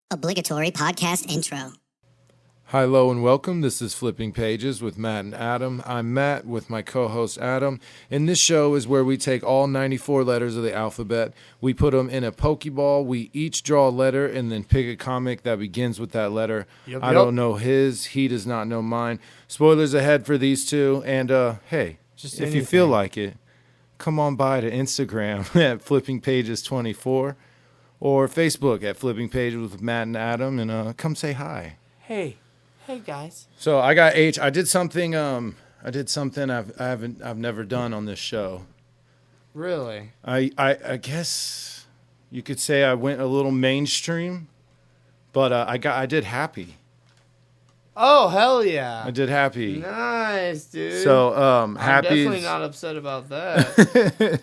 Obligatory podcast intro. Hi, hello, and welcome. This is Flipping Pages with Matt and Adam. I'm Matt with my co-host Adam, and this show is where we take all 94 letters of the alphabet, we put them in a Pokeball, we each draw a letter, and then pick a comic that begins with that letter. I don't know his, he does not know mine. Spoilers ahead for these two, and hey, just if you feel like it, come on by to Instagram at Flipping Pages 24 or Facebook at Flipping Pages with Matt and Adam, and come say hi. Hey guys. So I got H. I did something. I've never done on this show. Really? I guess you could say I went a little mainstream, but I did happy. Oh hell yeah! I did happy. Nice, dude. So happy. I'm definitely not upset about that.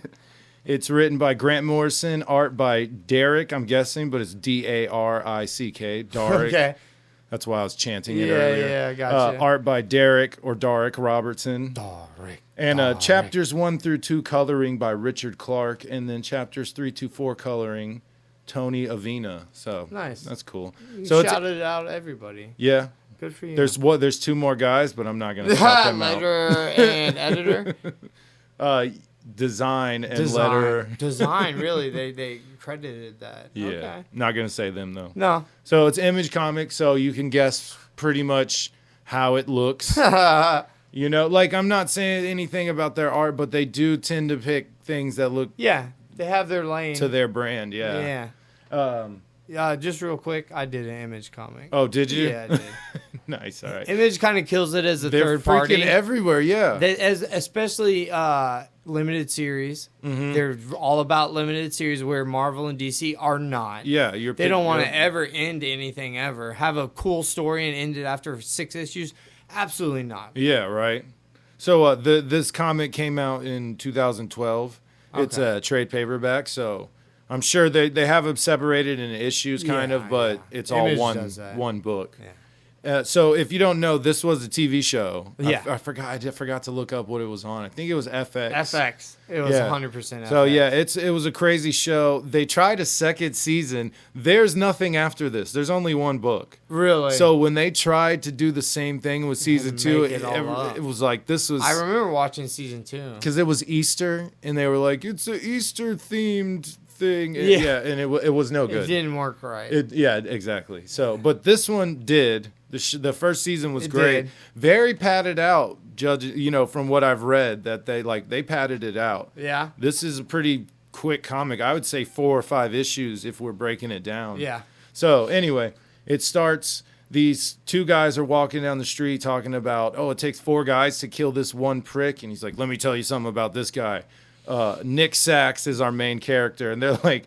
It's written by Grant Morrison, art by Derek. I'm guessing, but it's Darick. Darrick. Okay. That's why I was chanting it earlier. Yeah, I gotcha. Art by Derek or Darrick Robertson. Darrick. And chapters 1 through 2 coloring by Richard Clark, and then chapters 3 to 4 coloring Tony Avina. So nice. That's cool. You so shouted it out everybody. Yeah. Good for you. There's two more guys, but I'm not gonna shout them out. Letter and editor. Design and letter. Design, really? They credited that. Yeah. Okay. Not gonna say them though. No. So it's Image Comics, so you can guess pretty much how it looks. You know, like I'm not saying anything about their art, but they do tend to pick things that look Yeah, they have their lane to their brand. Yeah. Yeah. Just real quick, I did an Image comic. Oh, did you? Yeah, I did. Nice. All right. Image kind of kills it as a They're third party. freaking everywhere. Yeah. Especially limited series. Mm-hmm. They're all about limited series where Marvel and DC are not. Yeah, they don't want to ever end anything ever. Have a cool story and end it after 6 issues. Absolutely not. Yeah, right. So this comic came out in 2012. Okay. It's a trade paperback, so I'm sure they have them separated in issues, kind of, but it's all one book. Yeah. So if you don't know, this was a TV show. Yeah. I forgot to look up what it was on. I think it was FX. FX. It was 100% FX. So yeah, it was a crazy show. They tried a second season. There's nothing after this. There's only one book. Really? So when they tried to do the same thing with season 2, it was like this was. I remember watching season 2 because it was Easter, and they were like, it's an Easter themed thing. And it was no good. It didn't work right. Exactly. So, but this one did. The first season was great. Did. Very padded out, from what I've read, that they padded it out. Yeah. This is a pretty quick comic. I would say 4 or 5 issues if we're breaking it down. Yeah. So anyway, it starts. These 2 guys are walking down the street talking about, it takes 4 guys to kill this one prick. And he's like, let me tell you something about this guy. Nick Sachs is our main character. And they're like,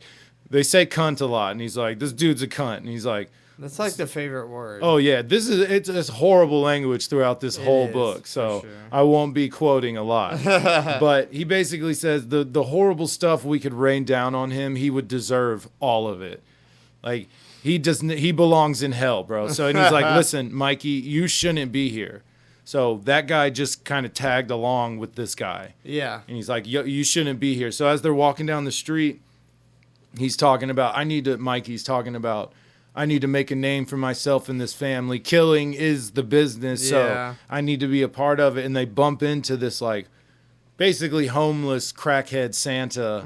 they say cunt a lot. And he's like, this dude's a cunt. And he's like, that's like the favorite word. Oh yeah, it's horrible language throughout this whole book, so sure. I won't be quoting a lot. But he basically says the horrible stuff we could rain down on him, he would deserve all of it. Like he belongs in hell, bro. So and he's like, listen, Mikey, you shouldn't be here. So that guy just kind of tagged along with this guy. Yeah. And he's like, you shouldn't be here. So as they're walking down the street, he's talking about Mikey's talking about, I need to make a name for myself in this family. Killing is the business, so I need to be a part of it. And they bump into this, like, basically homeless crackhead Santa,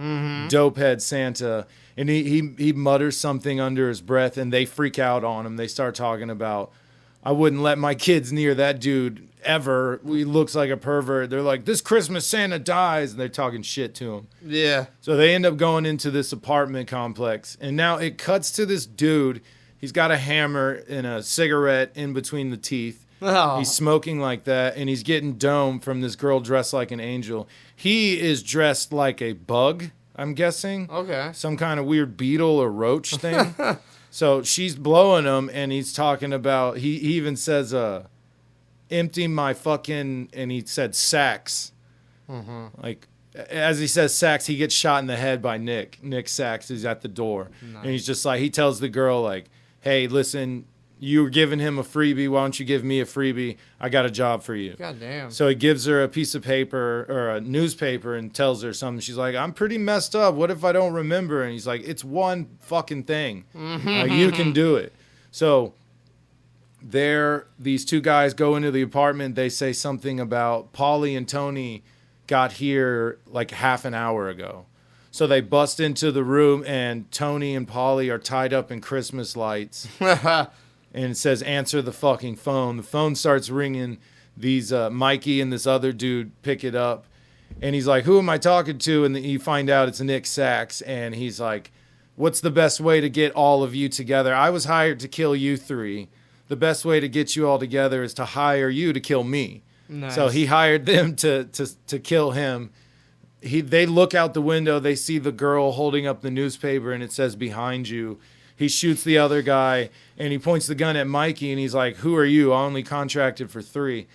dopehead Santa. And he mutters something under his breath, and they freak out on him. They start talking about, I wouldn't let my kids near that dude ever. He looks like a pervert. They're like, this Christmas Santa dies. And they're talking shit to him. Yeah. So they end up going into this apartment complex. And now it cuts to this dude. He's got a hammer and a cigarette in between the teeth. Oh. He's smoking like that, and he's getting dome from this girl dressed like an angel. He is dressed like a bug, I'm guessing. Okay. Some kind of weird beetle or roach thing. So she's blowing him, and he's talking about, he even says, empty my fucking, and he said sacks. Mm-hmm. Like, as he says Sachs, he gets shot in the head by Nick. Nick Sachs is at the door. Nice. And he's just like, he tells the girl, like, hey, listen, you were giving him a freebie. Why don't you give me a freebie? I got a job for you. God damn. So he gives her a piece of paper or a newspaper and tells her something. She's like, I'm pretty messed up. What if I don't remember? And he's like, it's one fucking thing. You can do it. So these two guys go into the apartment. They say something about Paulie and Tony got here like half an hour ago. So they bust into the room, and Tony and Paulie are tied up in Christmas lights. And it says, answer the fucking phone. The phone starts ringing. These Mikey and this other dude pick it up. And he's like, who am I talking to? And you find out it's Nick Sachs. And he's like, what's the best way to get all of you together? I was hired to kill you three. The best way to get you all together is to hire you to kill me. Nice. So he hired them to kill him. They look out the window. They see the girl holding up the newspaper, and it says, behind you. He shoots the other guy, and he points the gun at Mikey, and he's like, who are you? I only contracted for 3.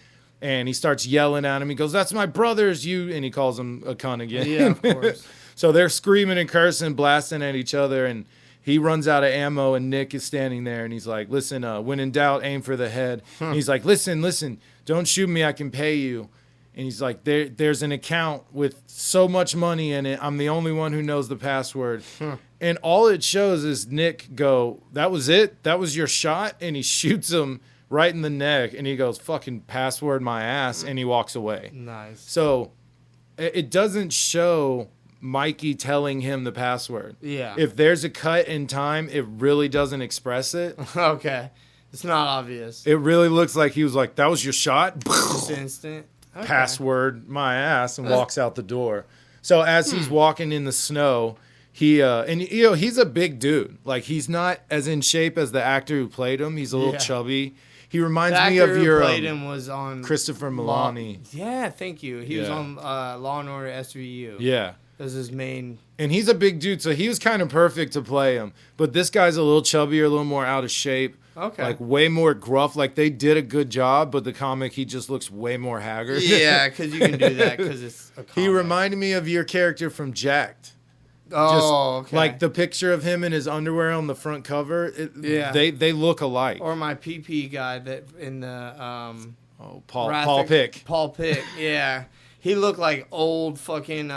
And he starts yelling at him. He goes, that's my brother's, you. And he calls him a cunt again. Yeah, of course. So they're screaming and cursing, blasting at each other, and he runs out of ammo, and Nick is standing there, and he's like, listen, when in doubt, aim for the head. And he's like, listen, don't shoot me, I can pay you. And he's like, there's an account with so much money in it, I'm the only one who knows the password. And all it shows is Nick go, that was it? That was your shot? And he shoots him right in the neck, and he goes, fucking password my ass, and he walks away. Nice. So it doesn't show Mikey telling him the password. Yeah. If there's a cut in time, it really doesn't express it. Okay. It's not obvious. It really looks like he was like, that was your shot? Just instant. Okay. Password my ass, and walks out the door. So as he's walking in the snow, he's a big dude. Like, he's not as in shape as the actor who played him. He's a little chubby. He reminds me of your played him was on Christopher Milani. Yeah, thank you. He was on Law and Order SVU. Yeah. That was his main. And he's a big dude, so he was kind of perfect to play him. But this guy's a little chubbier, a little more out of shape. Okay. Like, way more gruff. Like, they did a good job, but the comic, he just looks way more haggard. Yeah, because you can do that because it's a comic. He reminded me of your character from Jacked. Oh, okay. Like, the picture of him in his underwear on the front cover, they look alike. Or my PP guy that in the Paul Pick. Paul Pick, yeah. He looked like old fucking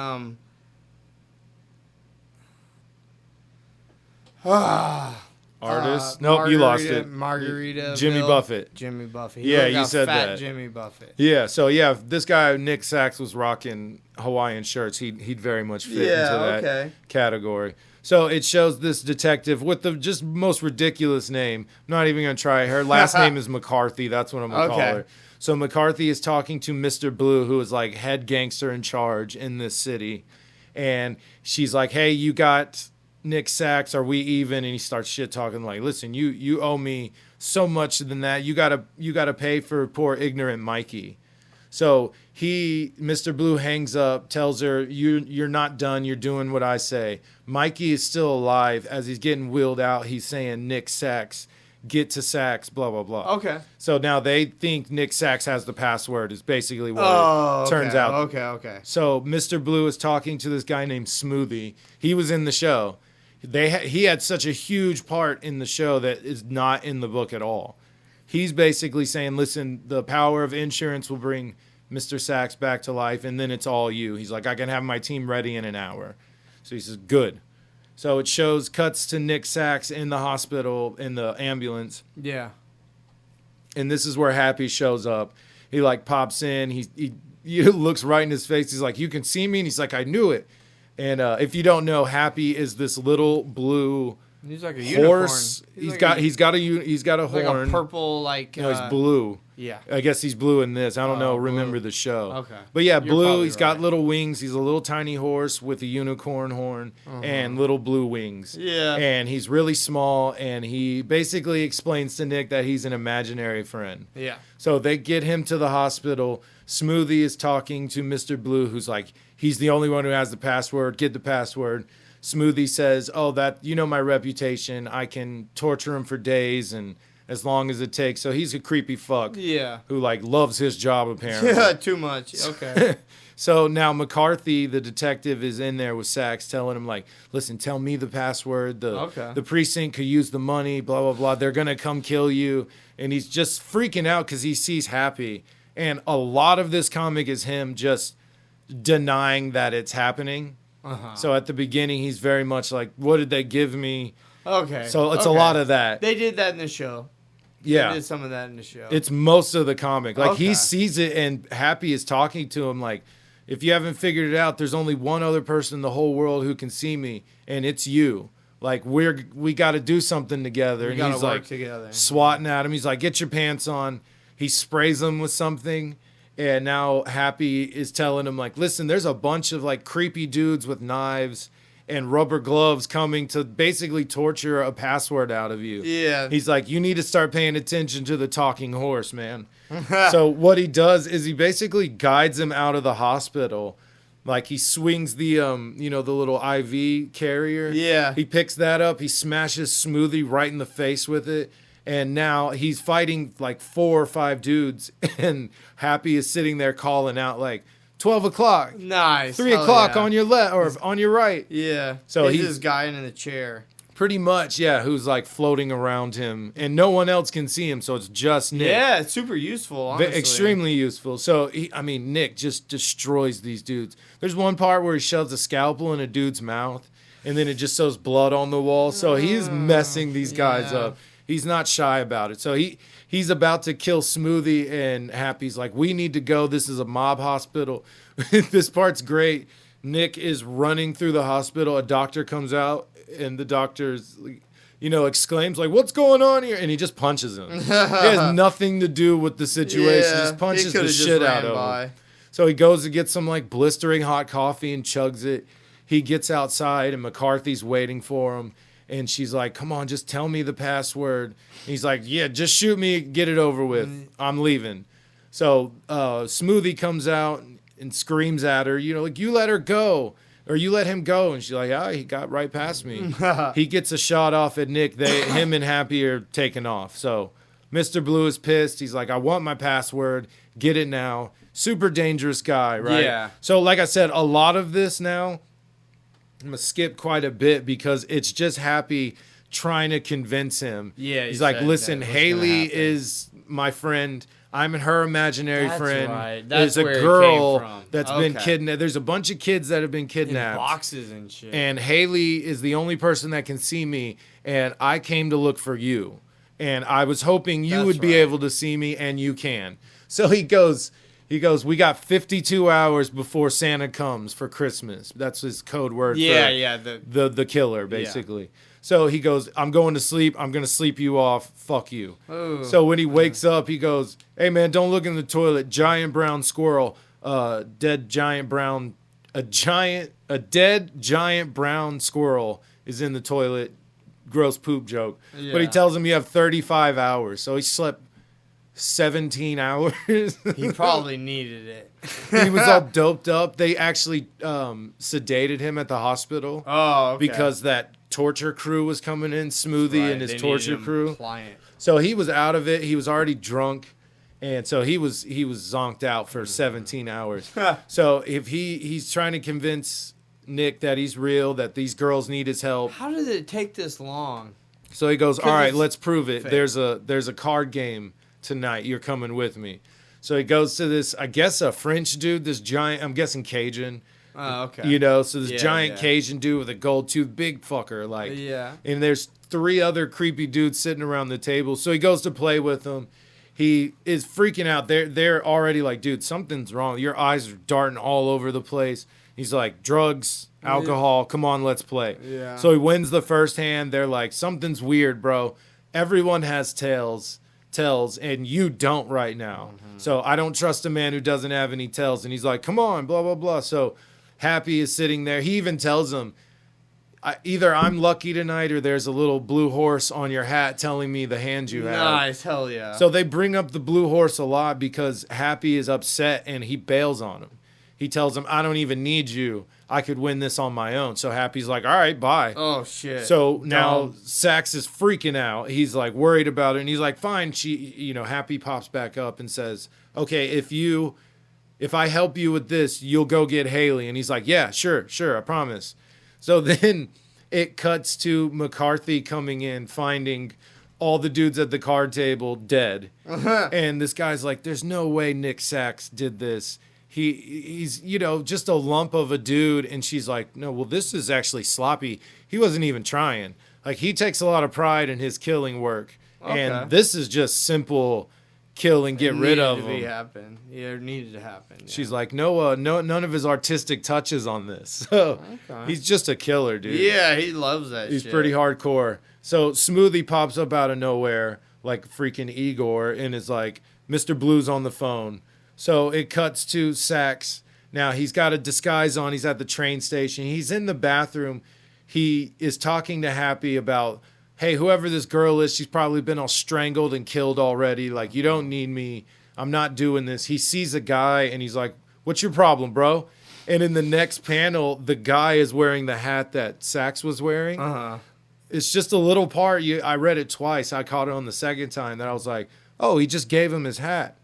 artist. Nope, you lost it. Margarita. Jimmy Buffett. Jimmy Buffett. Yeah, you said fat that. Jimmy Buffett. Yeah, so yeah, if this guy Nick Sachs was rocking Hawaiian shirts, he'd very much fit into that category. So it shows this detective with the just most ridiculous name. I'm not even gonna try. Her last name is McCarthy. That's what I'm gonna call her. So McCarthy is talking to Mr. Blue, who is like head gangster in charge in this city, and she's like, "Hey, you got Nick Sachs, are we even?" And he starts shit talking like, listen, you owe me so much than that. You gotta pay for poor ignorant Mikey. So Mr. Blue hangs up, tells her, you're not done, you're doing what I say. Mikey is still alive. As he's getting wheeled out, he's saying, Nick Sachs, get to Sachs, blah, blah, blah. Okay. So now they think Nick Sachs has the password is basically what it turns out. Okay. So Mr. Blue is talking to this guy named Smoothie. He was in the show. He had such a huge part in the show that is not in the book at all. He's basically saying, listen, the power of insurance will bring Mr. Sachs back to life, and then it's all you. He's like, I can have my team ready in an hour. So he says, good. So it cuts to Nick Sachs in the hospital, in the ambulance. Yeah. And this is where Happy shows up. He like pops in. He looks right in his face. He's like, you can see me? And he's like, I knew it. And if you don't know, Happy is this little blue He's like a horse. Unicorn. He's got a horn. Like a purple, like. No, he's blue. Yeah. I guess he's blue in this. I don't know. Blue. Remember the show. Okay. But yeah, You're blue. He's got right. little wings. He's a little tiny horse with a unicorn horn and little blue wings. Yeah. And he's really small. And he basically explains to Nick that he's an imaginary friend. Yeah. So they get him to the hospital. Smoothie is talking to Mr. Blue, who's like, he's the only one who has the password. Get the password. Smoothie says, oh, that, you know my reputation. I can torture him for days and as long as it takes. So he's a creepy fuck. Yeah. Who, like, loves his job, apparently. Yeah, too much. Okay. So now McCarthy, the detective, is in there with Sachs telling him, like, listen, tell me the password. The precinct could use the money, blah, blah, blah. They're going to come kill you. And he's just freaking out because he sees Happy. And a lot of this comic is him just denying that it's happening. So at the beginning, he's very much like, what did they give me? Okay. So it's a lot of that. They did that in the show. Yeah. They did some of that in the show. It's most of the comic. Like, Okay. he sees it, and Happy is talking to him like, if you haven't figured it out, there's only one other person in the whole world who can see me, and it's you. Like, we got to do something together. We and gotta he's work like together. swatting at him. He's like, get your pants on. He sprays him with something. And now Happy is telling him, like, listen, there's a bunch of, like, creepy dudes with knives and rubber gloves coming to basically torture a password out of you. Yeah. He's like, you need to start paying attention to the talking horse, man. So what he does is he basically guides him out of the hospital. Like, he swings the, the little IV carrier. Yeah. He picks that up. He smashes Smoothie right in the face with it. And now he's fighting like 4 or 5 dudes. And Happy is sitting there calling out like, 12 o'clock. Nice. 3 Hell o'clock yeah. on your left or on your right. Yeah. So he's he's this guy in the chair. pretty much, yeah, who's like floating around him. And no one else can see him. So it's just Nick. Yeah, it's super useful, honestly. Extremely useful. So, Nick just destroys these dudes. There's one part where he shoves a scalpel in a dude's mouth, and then it just shows blood on the wall. So he's messing these guys up. He's not shy about it. So he's about to kill Smoothie, and Happy's like, we need to go. This is a mob hospital. This part's great. Nick is running through the hospital. A doctor comes out, and the doctor's exclaims like, what's going on here? And he just punches him. He has nothing to do with the situation. Just punches the shit out of him. So he goes to get some like blistering hot coffee and chugs it. He gets outside, and McCarthy's waiting for him. And she's like, come on, just tell me the password. And he's like, yeah, just shoot me, get it over with. I'm leaving. So Smoothie comes out and screams at her, like, you let her go. Or you let him go. And she's like, he got right past me. He gets a shot off at Nick. Him and Happy are taking off. So Mr. Blue is pissed. He's like, I want my password. Get it now. Super dangerous guy, right? Yeah. So like I said, a lot of this now, I'm going to skip quite a bit because it's just Happy trying to convince him. Yeah. He's like, listen, Haley is my friend. I'm her imaginary friend. Right. That's There's where a it girl came from. that's been kidnapped. There's a bunch of kids that have been kidnapped. In boxes and shit. And Haley is the only person that can see me. And I came to look for you. And I was hoping you would be able to see me, and you can. So he goes, we got 52 hours before Santa comes for Christmas. That's his code word for the killer, basically. Yeah. So he goes, I'm going to sleep. I'm going to sleep you off. Fuck you. Ooh. So when he wakes up, he goes, hey, man, don't look in the toilet. Giant brown squirrel. Dead giant brown squirrel is in the toilet. Gross poop joke. Yeah. But he tells him you have 35 hours. So he slept 17 hours. He probably needed it. He was all doped up. They actually sedated him at the hospital. Oh, okay. Because that torture crew was coming in, Smoothie and his torture crew. Pliant. So he was out of it. He was already drunk. And so he was zonked out for 17 hours. So if he's trying to convince Nick that he's real, that these girls need his help. How did it take this long? So he goes, all right, let's prove it. Fake. There's a card game tonight. You're coming with me. So he goes to this, I guess, a French dude, this giant, I'm guessing Cajun. Oh, okay. So this giant Cajun dude with a gold tooth, big fucker. Like, yeah. And there's 3 other creepy dudes sitting around the table. So he goes to play with them. He is freaking out. They're already like, dude, something's wrong. Your eyes are darting all over the place. He's like, drugs, alcohol, come on, let's play. Yeah. So he wins the first hand. They're like, something's weird, bro. Everyone has tells, and you don't right now. Mm-hmm. So I don't trust a man who doesn't have any tells. And he's like, come on, blah, blah, blah. So Happy is sitting there. He even tells him, either I'm lucky tonight or there's a little blue horse on your hat telling me the hand you have. Nice, hell yeah. So they bring up the blue horse a lot because Happy is upset and he bails on him. He tells him, I don't even need you. I could win this on my own. So Happy's like, all right, bye. Oh, shit. So now Sax is freaking out. He's like worried about it. And he's like, fine. Happy pops back up and says, okay, if I help you with this, you'll go get Haley. And he's like, yeah, sure, I promise. So then it cuts to McCarthy coming in, finding all the dudes at the card table dead. And this guy's like, there's no way Nick Sax did this. He's just a lump of a dude. And she's like, no, well, this is actually sloppy. He wasn't even trying. Like, he takes a lot of pride in his killing work. Okay. And this is just simple kill and get rid of him. It needed to happen. Yeah. She's like, no, none of his artistic touches on this. So he's just a killer, dude. Yeah, he loves that He's shit. pretty hardcore. So Smoothie pops up out of nowhere, like freaking Igor, and is like, Mr. Blue's on the phone. So it cuts to Sax. Now he's got a disguise on. He's at the train station. He's in the bathroom. He is talking to Happy about, hey, whoever this girl is, she's probably been all strangled and killed already. Like, you don't need me. I'm not doing this. He sees a guy and he's like, what's your problem, bro? And in the next panel, the guy is wearing the hat that Sax was wearing. It's just a little part. I read it twice. I caught it on the second time that I was like, oh, he just gave him his hat.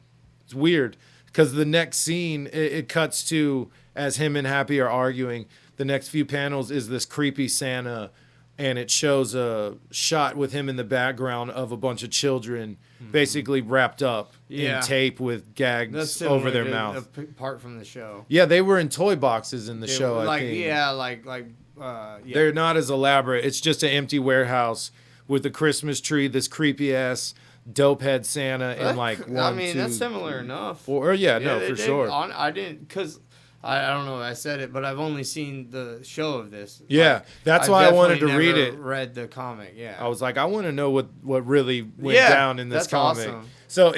It's weird. Because the next scene, it cuts to, as him and Happy are arguing, the next few panels is this creepy Santa, and it shows a shot with him in the background of a bunch of children basically wrapped up in tape with gags over their mouth. Apart from the show. Yeah, they were in toy boxes in the show, like, I think. Yeah. They're not as elaborate. It's just an empty warehouse with a Christmas tree, this creepy-ass dope head Santa, and like one, I mean, two, that's similar enough. Or for sure. I didn't, because I don't know if I said it, but I've only seen the show of this. Yeah, like, that's why I wanted to read it. Read the comic, yeah. I was like, I want to know what really went down in this comic. Awesome. So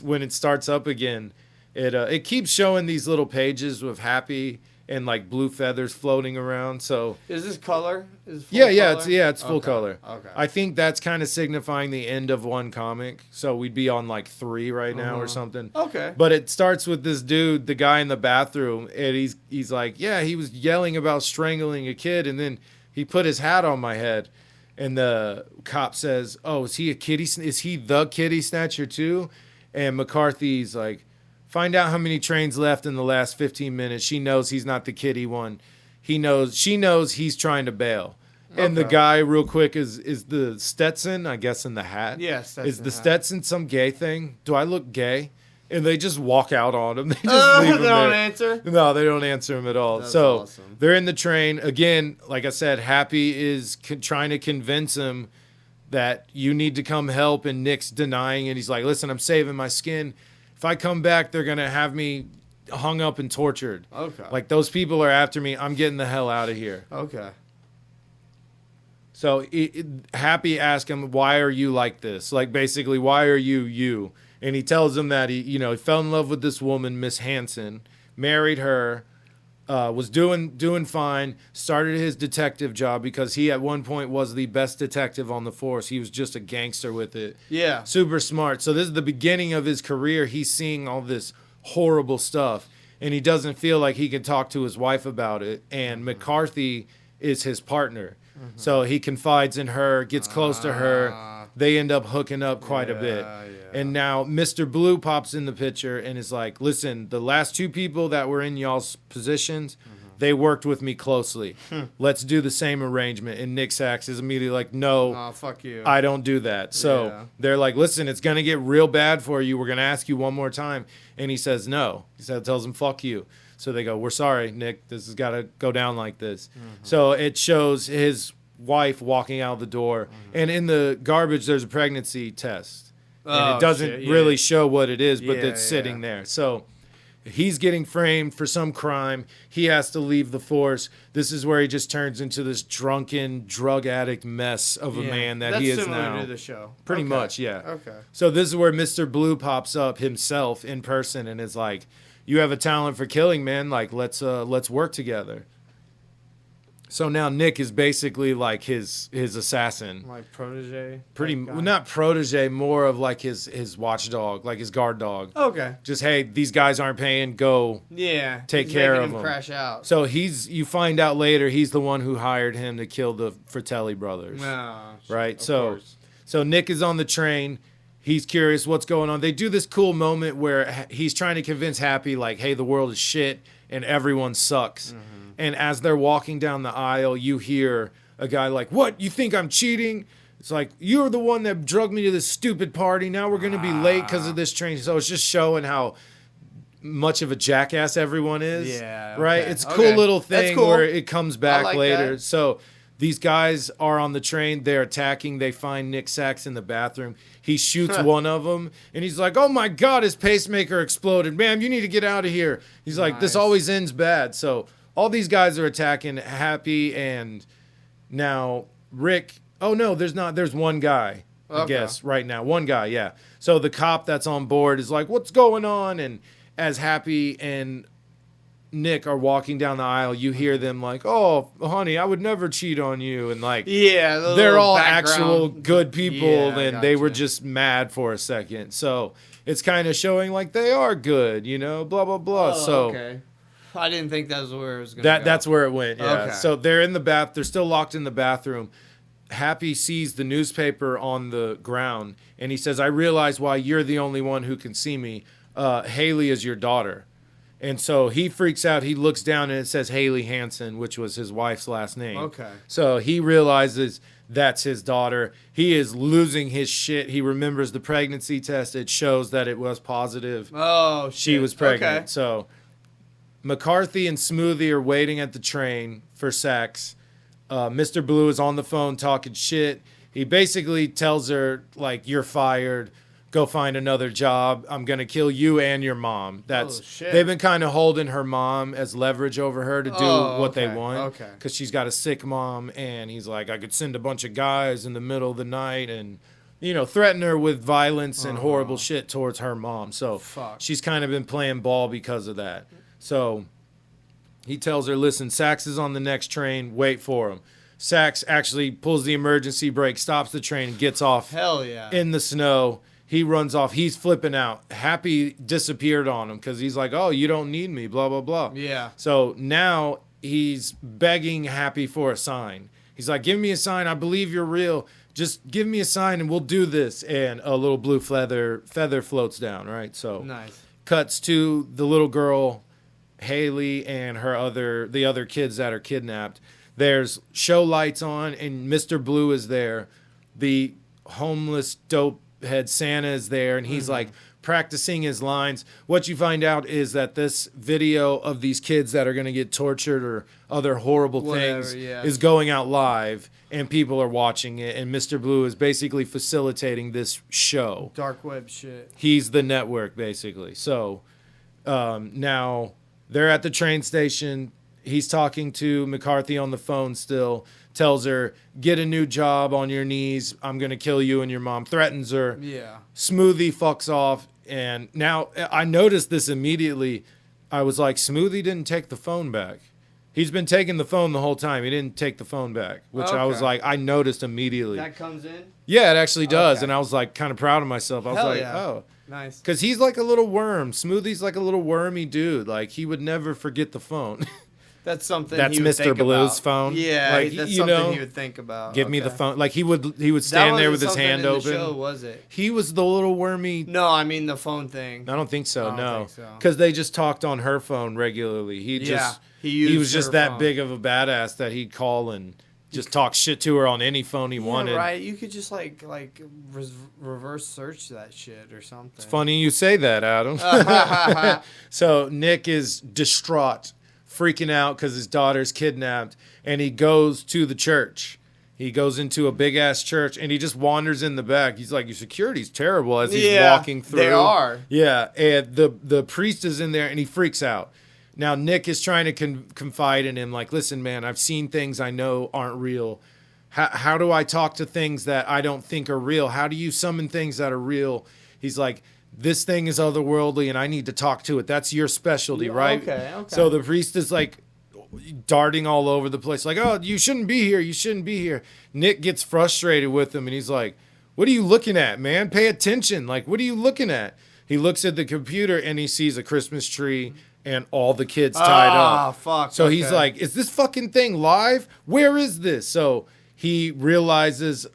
when it starts up again, it keeps showing these little pages with Happy and like blue feathers floating around. So is this color? Is it color? It's full color. Okay. I think that's kind of signifying the end of one comic. So we'd be on like 3 right now or something. Okay. But it starts with this dude, the guy in the bathroom, and he's like, yeah, he was yelling about strangling a kid, and then he put his hat on my head, and the cop says, oh, is he the kitty snatcher too? And McCarthy's like, find out how many trains left in the last 15 minutes. She knows he's not the kitty one. She knows he's trying to bail. And the guy, real quick, is the Stetson, I guess, in the hat. Yes. Stetson is the hat. Stetson some gay thing? Do I look gay? And they just walk out on him. They just leave him they there. don't answer? No, they don't answer him at all. That's so awesome. They're in the train. Again, like I said, Happy is trying to convince him that you need to come help, and Nick's denying it. He's like, listen, I'm saving my skin. If I come back, they're going to have me hung up and tortured. Okay. Like, those people are after me. I'm getting the hell out of here. Okay. So Happy asks him, why are you like this? Like, basically, why are you? And he tells him that he fell in love with this woman, Miss Hanson, married her, was doing fine, started his detective job because he at one point was the best detective on the force. He was just a gangster with it. Yeah. Super smart. So this is the beginning of his career. He's seeing all this horrible stuff, and he doesn't feel like he can talk to his wife about it. And McCarthy is his partner. So he confides in her, gets close to her. They end up hooking up quite a bit. Yeah. And now Mr. Blue pops in the picture and is like, listen, the last 2 people that were in y'all's positions, they worked with me closely. Let's do the same arrangement. And Nick Sachs is immediately like, no, fuck you. I don't do that. So they're like, listen, it's going to get real bad for you. We're going to ask you one more time. And he says no. Tells him, fuck you. So they go, we're sorry, Nick. This has got to go down like this. So it shows his wife walking out the door. And in the garbage, there's a pregnancy test. And it doesn't really show what it is, but it's sitting there. So he's getting framed for some crime. He has to leave the force. This is where he just turns into this drunken, drug addict mess of a man that he is now. That's similar to the show. Pretty much, yeah. Okay. So this is where Mr. Blue pops up himself in person and is like, you have a talent for killing, man. Like, let's work together. So now Nick is basically like his assassin. Like protege? Not protege, more of like his watchdog, like his guard dog. Okay. Just, hey, these guys aren't paying, go take care of them. Crash out. So you find out later he's the one who hired him to kill the Fratelli brothers. Right? So Nick is on the train. He's curious what's going on. They do this cool moment where he's trying to convince Happy, like, hey, the world is shit and everyone sucks. And as they're walking down the aisle, you hear a guy like, what, you think I'm cheating? It's like, you're the one that drugged me to this stupid party. Now we're going to be late because of this train. So it's just showing how much of a jackass everyone is. Yeah. Right? Okay. It's a cool little thing cool. where it comes back like later. that. So These guys are on the train. They're attacking. They find Nick Sachs in the bathroom. He shoots one of them, and he's like, oh, my God, his pacemaker exploded. Ma'am, you need to get out of here. He's like, this always ends bad. So all these guys are attacking Happy, and now Rick. Oh, no, there's not. There's one guy, I guess, right now. One guy, yeah. So the cop that's on board is like, what's going on? And as Happy and Nick are walking down the aisle, you hear them like, oh, honey, I would never cheat on you. And like, they're all actual good people, and they were just mad for a second. So it's kind of showing like they are good, you know, blah, blah, blah. Okay. I didn't think that was where it was going to go. That's where it went, yeah. Okay. So they're in the they're still locked in the bathroom. Happy sees the newspaper on the ground, and he says, I realize why you're the only one who can see me. Haley is your daughter. And so he freaks out. He looks down, and it says Haley Hansen, which was his wife's last name. Okay. So he realizes that's his daughter. He is losing his shit. He remembers the pregnancy test. It shows that it was positive. Oh, shit. She was pregnant. Okay. So McCarthy and Smoothie are waiting at the train for Sachs. Mr. Blue is on the phone talking shit. He basically tells her, like, you're fired. Go find another job. I'm going to kill you and your mom. They've been kind of holding her mom as leverage over her to do what they want. Okay. Because she's got a sick mom, and he's like, I could send a bunch of guys in the middle of the night and, you know, threaten her with violence and horrible shit towards her mom. So she's kind of been playing ball because of that. So he tells her, listen, Sachs is on the next train. Wait for him. Sachs actually pulls the emergency brake, stops the train, and gets off in the snow. He runs off. He's flipping out. Happy disappeared on him because he's like, oh, you don't need me, blah, blah, blah. Yeah. So now he's begging Happy for a sign. He's like, give me a sign. I believe you're real. Just give me a sign and we'll do this. And a little blue feather floats down, right? So nice. Cuts to the little girl, Haley, and the other kids that are kidnapped. There's show lights on, and Mr. Blue is there. The homeless dope head Santa is there, and he's like practicing his lines. What you find out is that this video of these kids that are going to get tortured or other horrible things is going out live, and people are watching it, and Mr. Blue is basically facilitating this show. Dark web shit. He's the network, basically. So now they're at the train station. He's talking to McCarthy on the phone still. Tells her, get a new job on your knees. I'm going to kill you and your mom. Threatens her. Yeah. Smoothie fucks off. And now I noticed this immediately. I was like, Smoothie didn't take the phone back. He's been taking the phone the whole time. He didn't take the phone back, which I was like, I noticed immediately. That comes in? Yeah, it actually does. And I was like kind of proud of myself. I was oh. Nice. Because he's like a little worm. Smoothie's like a little wormy dude. Like, he would never forget the phone. That's something. That's he would Mr. think Blue's about. phone. Yeah, like, that's something he would think about. Give me the phone. Like he would stand there with his hand open. Show, was it? He was the little wormy. No, I mean the phone thing. I don't think so. No, because they just talked on her phone regularly. He was just that phone. Big of a badass that he'd call and just talk shit to her on any phone he wanted. Right. You could just like reverse search that shit or something. It's funny you say that, Adam. So Nick is distraught, freaking out because his daughter's kidnapped, and he goes to the church. He goes into a big-ass church, and he just wanders in the back. He's like, your security's terrible as he's walking through. They are. Yeah, and the priest is in there, and he freaks out. Now, Nick is trying to confide in him, like, listen, man, I've seen things I know aren't real. How do I talk to things that I don't think are real? How do you summon things that are real? He's like, this thing is otherworldly, and I need to talk to it. That's your specialty, right? Okay. So the priest is like darting all over the place, like, oh, you shouldn't be here. You shouldn't be here. Nick gets frustrated with him, and he's like, what are you looking at, man? Pay attention. Like, what are you looking at? He looks at the computer, and he sees a Christmas tree and all the kids tied up. Fuck. So he's like, is this fucking thing live? Where is this? So he realizes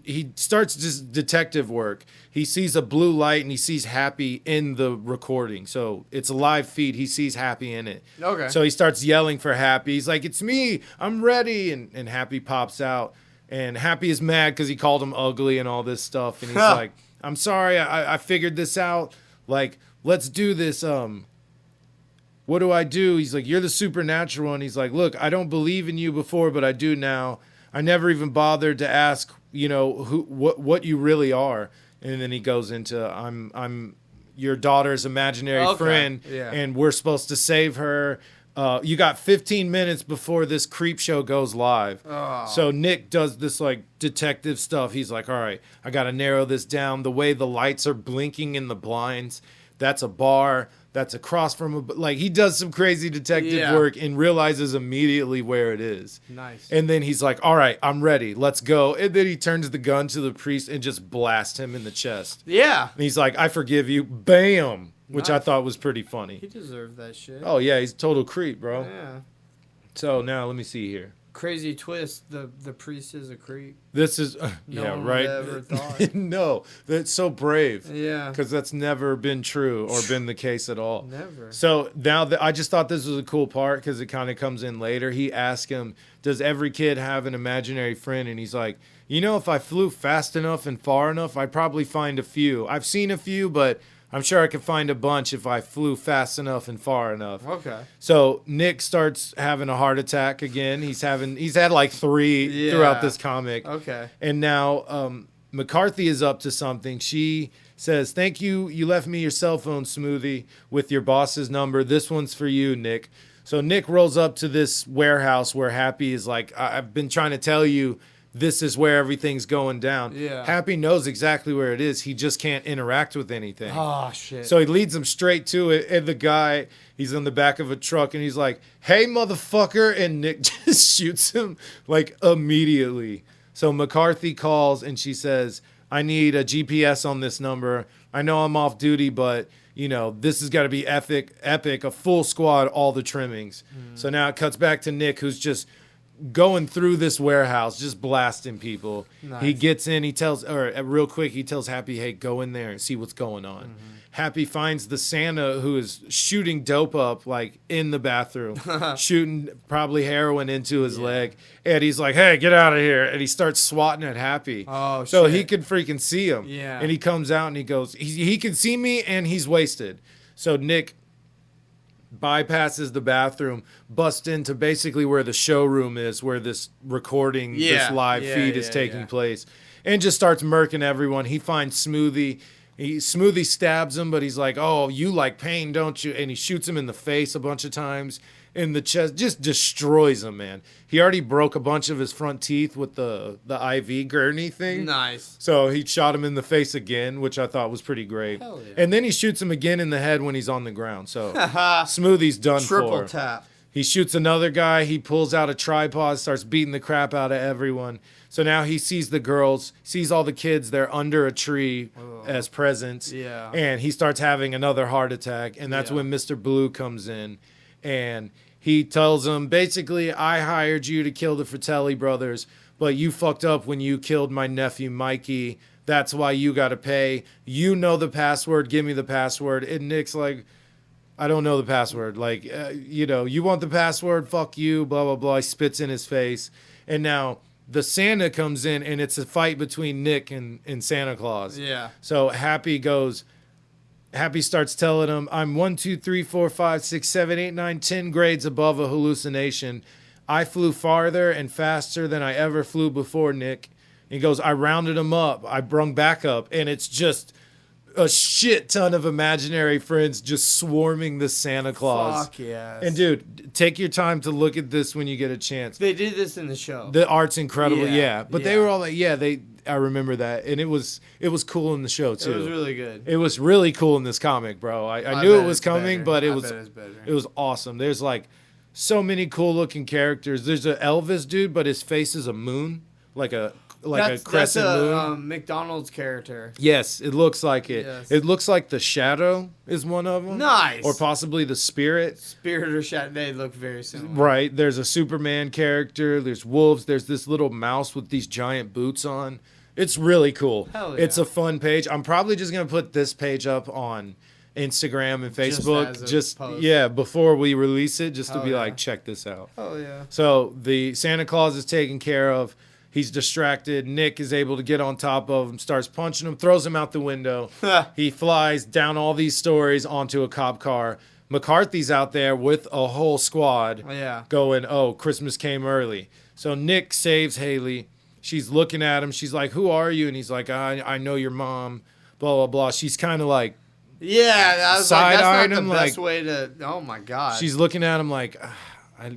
he starts just detective work. He sees a blue light and he sees Happy in the recording. So it's a live feed. He sees Happy in it. Okay. So he starts yelling for Happy. He's like, it's me. I'm ready. And Happy pops out. And Happy is mad because he called him ugly and all this stuff. And he's like, I'm sorry. I figured this out. Like, let's do this. What do I do? He's like, you're the supernatural one. He's like, look, I don't believe in you before, but I do now. I never even bothered to ask, what you really are. And then he goes into, I'm your daughter's imaginary friend, and we're supposed to save her. You got 15 minutes before this creep show goes live. Oh. So Nick does this like detective stuff. He's like, all right, I got to narrow this down. The way the lights are blinking in the blinds, that's a bar. That's across from he does some crazy detective work and realizes immediately where it is. Nice. And then he's like, all right, I'm ready. Let's go. And then he turns the gun to the priest and just blasts him in the chest. Yeah. And he's like, I forgive you. Bam. Which I thought was pretty funny. He deserved that shit. Oh, yeah. He's a total creep, bro. Yeah. So now let me see here. Crazy twist. The priest is a creep. This is, No one right. ever thought. No, that's so brave. Yeah. Because that's never been true or been the case at all. Never. So now I just thought this was a cool part because it kind of comes in later. He asked him, does every kid have an imaginary friend? And he's like, if I flew fast enough and far enough, I'd probably find a few. I've seen a few, but I'm sure I could find a bunch if I flew fast enough and far enough. Okay. So Nick starts having a heart attack again. He's had like 3 throughout this comic. Okay. And now McCarthy is up to something. She says, thank you. You left me your cell phone, Smoothie, with your boss's number. This one's for you, Nick. So Nick rolls up to this warehouse where Happy is like, I've been trying to tell you, this is where everything's going down. Yeah. Happy knows exactly where it is. He just can't interact with anything. Oh, shit. So he leads him straight to it. And the guy, he's in the back of a truck and he's like, hey, motherfucker. And Nick just shoots him like immediately. So McCarthy calls and she says, I need a GPS on this number. I know I'm off duty, but this has got to be epic, a full squad, all the trimmings. So now it cuts back to Nick, who's just going through this warehouse, just blasting people. Nice. He gets in, he tells Happy, hey, go in there and see what's going on. Mm-hmm. Happy finds the Santa who is shooting dope up like in the bathroom, shooting probably heroin into his leg. And he's like, hey, get out of here. And he starts swatting at Happy. Oh, so shit. he could freaking see him. Yeah. And he comes out and he goes, he can see me and he's wasted. So Nick bypasses the bathroom, busts into basically where the showroom is, where this recording, this live feed is taking place, and just starts murking everyone. He finds Smoothie. Smoothie stabs him, but he's like, oh, you like pain, don't you? And he shoots him in the face a bunch of times, in the chest, just destroys him, man. He already broke a bunch of his front teeth with the IV gurney thing. Nice. So he shot him in the face again, which I thought was pretty great. Hell yeah. And then he shoots him again in the head when he's on the ground. So Smoothie's done Triple for. tap. He shoots another guy. He pulls out a tripod, starts beating the crap out of everyone. So now he sees the girls, sees all the kids. They're under a tree as presents. Yeah. And he starts having another heart attack. And that's when Mr. Blue comes in. And he tells them, basically, I hired you to kill the Fratelli brothers, but you fucked up when you killed my nephew, Mikey. That's why you got to pay. You know the password. Give me the password. And Nick's like, I don't know the password. Like, you want the password? Fuck you, blah, blah, blah. He spits in his face. And now the Santa comes in, and it's a fight between Nick and Santa Claus. Yeah. So Happy starts telling him, I'm 1, 2, 3, 4, 5, 6, 7, 8, 9, 10 grades above a hallucination. I flew farther and faster than I ever flew before, Nick. He goes, I rounded him up. I brung back up. And it's just a shit ton of imaginary friends just swarming the Santa Claus. Fuck yes. And dude, take your time to look at this when you get a chance. They did this in the show. The art's incredible, Yeah. But they were all like, I remember that. And it was cool in the show too. It was really good. It was really cool in this comic, bro. I knew it was coming, but it was awesome. There's like so many cool looking characters. There's an Elvis dude, but his face is a moon, like a crescent moon. McDonald's character. Yes, it looks like it. Yes. It looks like the Shadow is one of them. Nice. Or possibly the Spirit. Spirit or Shadow, they look very similar. Right. There's a Superman character. There's wolves. There's this little mouse with these giant boots on. It's really cool. Hell yeah. It's a fun page. I'm probably just going to put this page up on Instagram and Facebook. Just before we release it, just to be like, check this out. Oh, yeah. So the Santa Claus is taken care of. He's distracted. Nick is able to get on top of him, starts punching him, throws him out the window. He flies down all these stories onto a cop car. McCarthy's out there with a whole squad going, oh, Christmas came early. So Nick saves Haley. She's looking at him. She's like, "Who are you?" And he's like, I know your mom, blah, blah, blah. She's kind of like, Yeah, I was like, that's side-eyed not the him, best like- way to. Oh my god. she's looking at him like,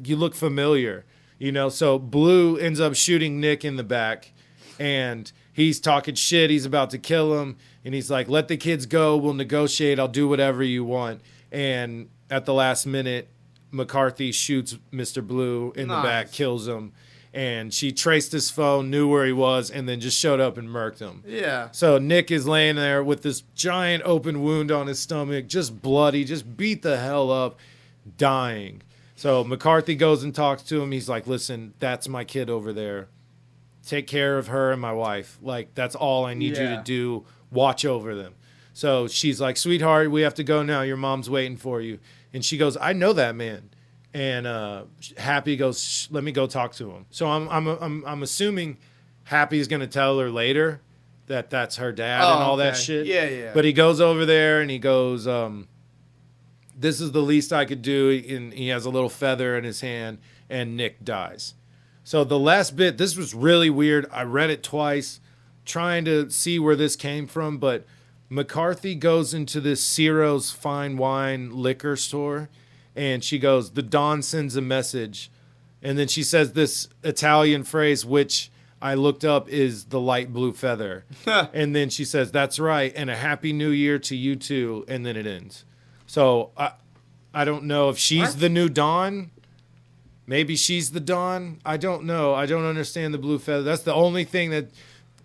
you look familiar, you know? So Blue ends up shooting Nick in the back, and he's talking shit. He's about to kill him, and he's like, "Let the kids go. We'll negotiate. I'll do whatever you want." And at the last minute, McCarthy shoots Mr. Blue in the back, kills him. And she traced his phone, knew where he was, and then just showed up and murked him. Yeah. So Nick is laying there with this giant open wound on his stomach, just bloody, just beat the hell up, dying. So McCarthy goes and talks to him. He's like, "Listen, that's my kid over there. Take care of her and my wife. Like, that's all I need you to do. Watch over them." So she's like, "Sweetheart, we have to go now. Your mom's waiting for you." And she goes, "I know that man." And Happy goes, "Let me go talk to him." So I'm assuming Happy's gonna tell her later that that's her dad and all that shit. Yeah, yeah. But he goes over there and he goes, "This is the least I could do." And he has a little feather in his hand, and Nick dies. So the last bit, this was really weird. I read it twice, trying to see where this came from. But McCarthy goes into this Ciro's fine wine liquor store. And she goes, "The Dawn sends a message." And then she says this Italian phrase, which I looked up is the light blue feather. And then she says, "That's right. And a happy new year to you too." And then it ends. So I don't know if she's the new Dawn. Maybe she's the Dawn. I don't know. I don't understand the blue feather. That's the only thing that...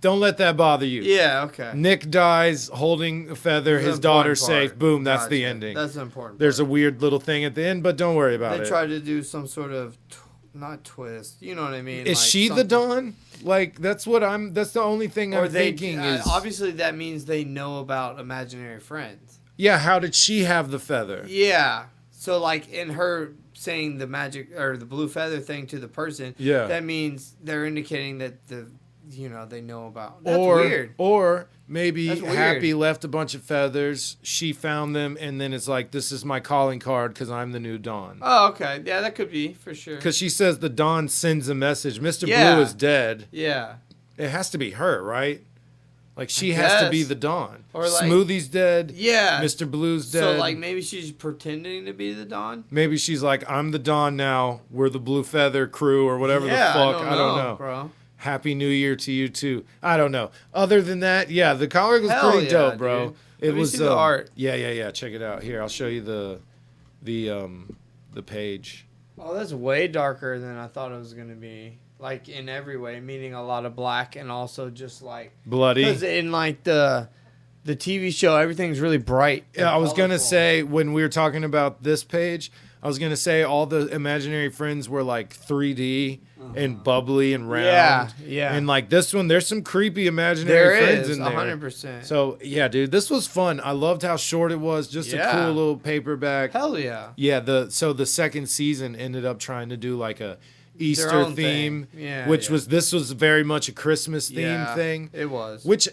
Don't let that bother you. Yeah, okay. Nick dies holding a feather. His daughter's safe. Boom, that's the ending. That's the important part. There's a weird little thing at the end, but don't worry about it. They tried to do some sort of, not twist, you know what I mean? Is like she the Dawn? Like, that's the only thing I'm thinking is... Obviously, that means they know about imaginary friends. Yeah, how did she have the feather? Yeah. So, like, in her saying the magic, or the blue feather thing to the person, that means they're indicating that they know about. That's weird. Or maybe Happy left a bunch of feathers. She found them, and then it's like, "This is my calling card because I'm the new Dawn." Oh, okay. Yeah, that could be for sure. Because she says the Dawn sends a message. Mr. Blue is dead. Yeah. It has to be her, right? Like, she has to be the Dawn. Or like, Smoothie's dead. Yeah. Mr. Blue's dead. So, like, maybe she's pretending to be the Dawn? Maybe she's like, "I'm the Dawn now. We're the Blue Feather crew," or whatever the fuck. I don't know. Bro. Happy New Year to you too. I don't know. Other than that, yeah, the comic was pretty dope, bro. Dude. It Let me was see the art. Yeah. Check it out. Here, I'll show you the page. Oh, that's way darker than I thought it was gonna be. Like, in every way, meaning a lot of black and also just like bloody. Because in like the TV show, everything's really bright. Yeah, I was gonna say when we were talking about this page, I was gonna say all the imaginary friends were like 3D and bubbly and round. Yeah. And like this one, there's some creepy imaginary friends in there. 100%. So yeah, dude, this was fun. I loved how short it was. Just a cool little paperback. Hell yeah. Yeah. The second season ended up trying to do like a Easter theme, which was very much a Christmas theme thing. It was. Which,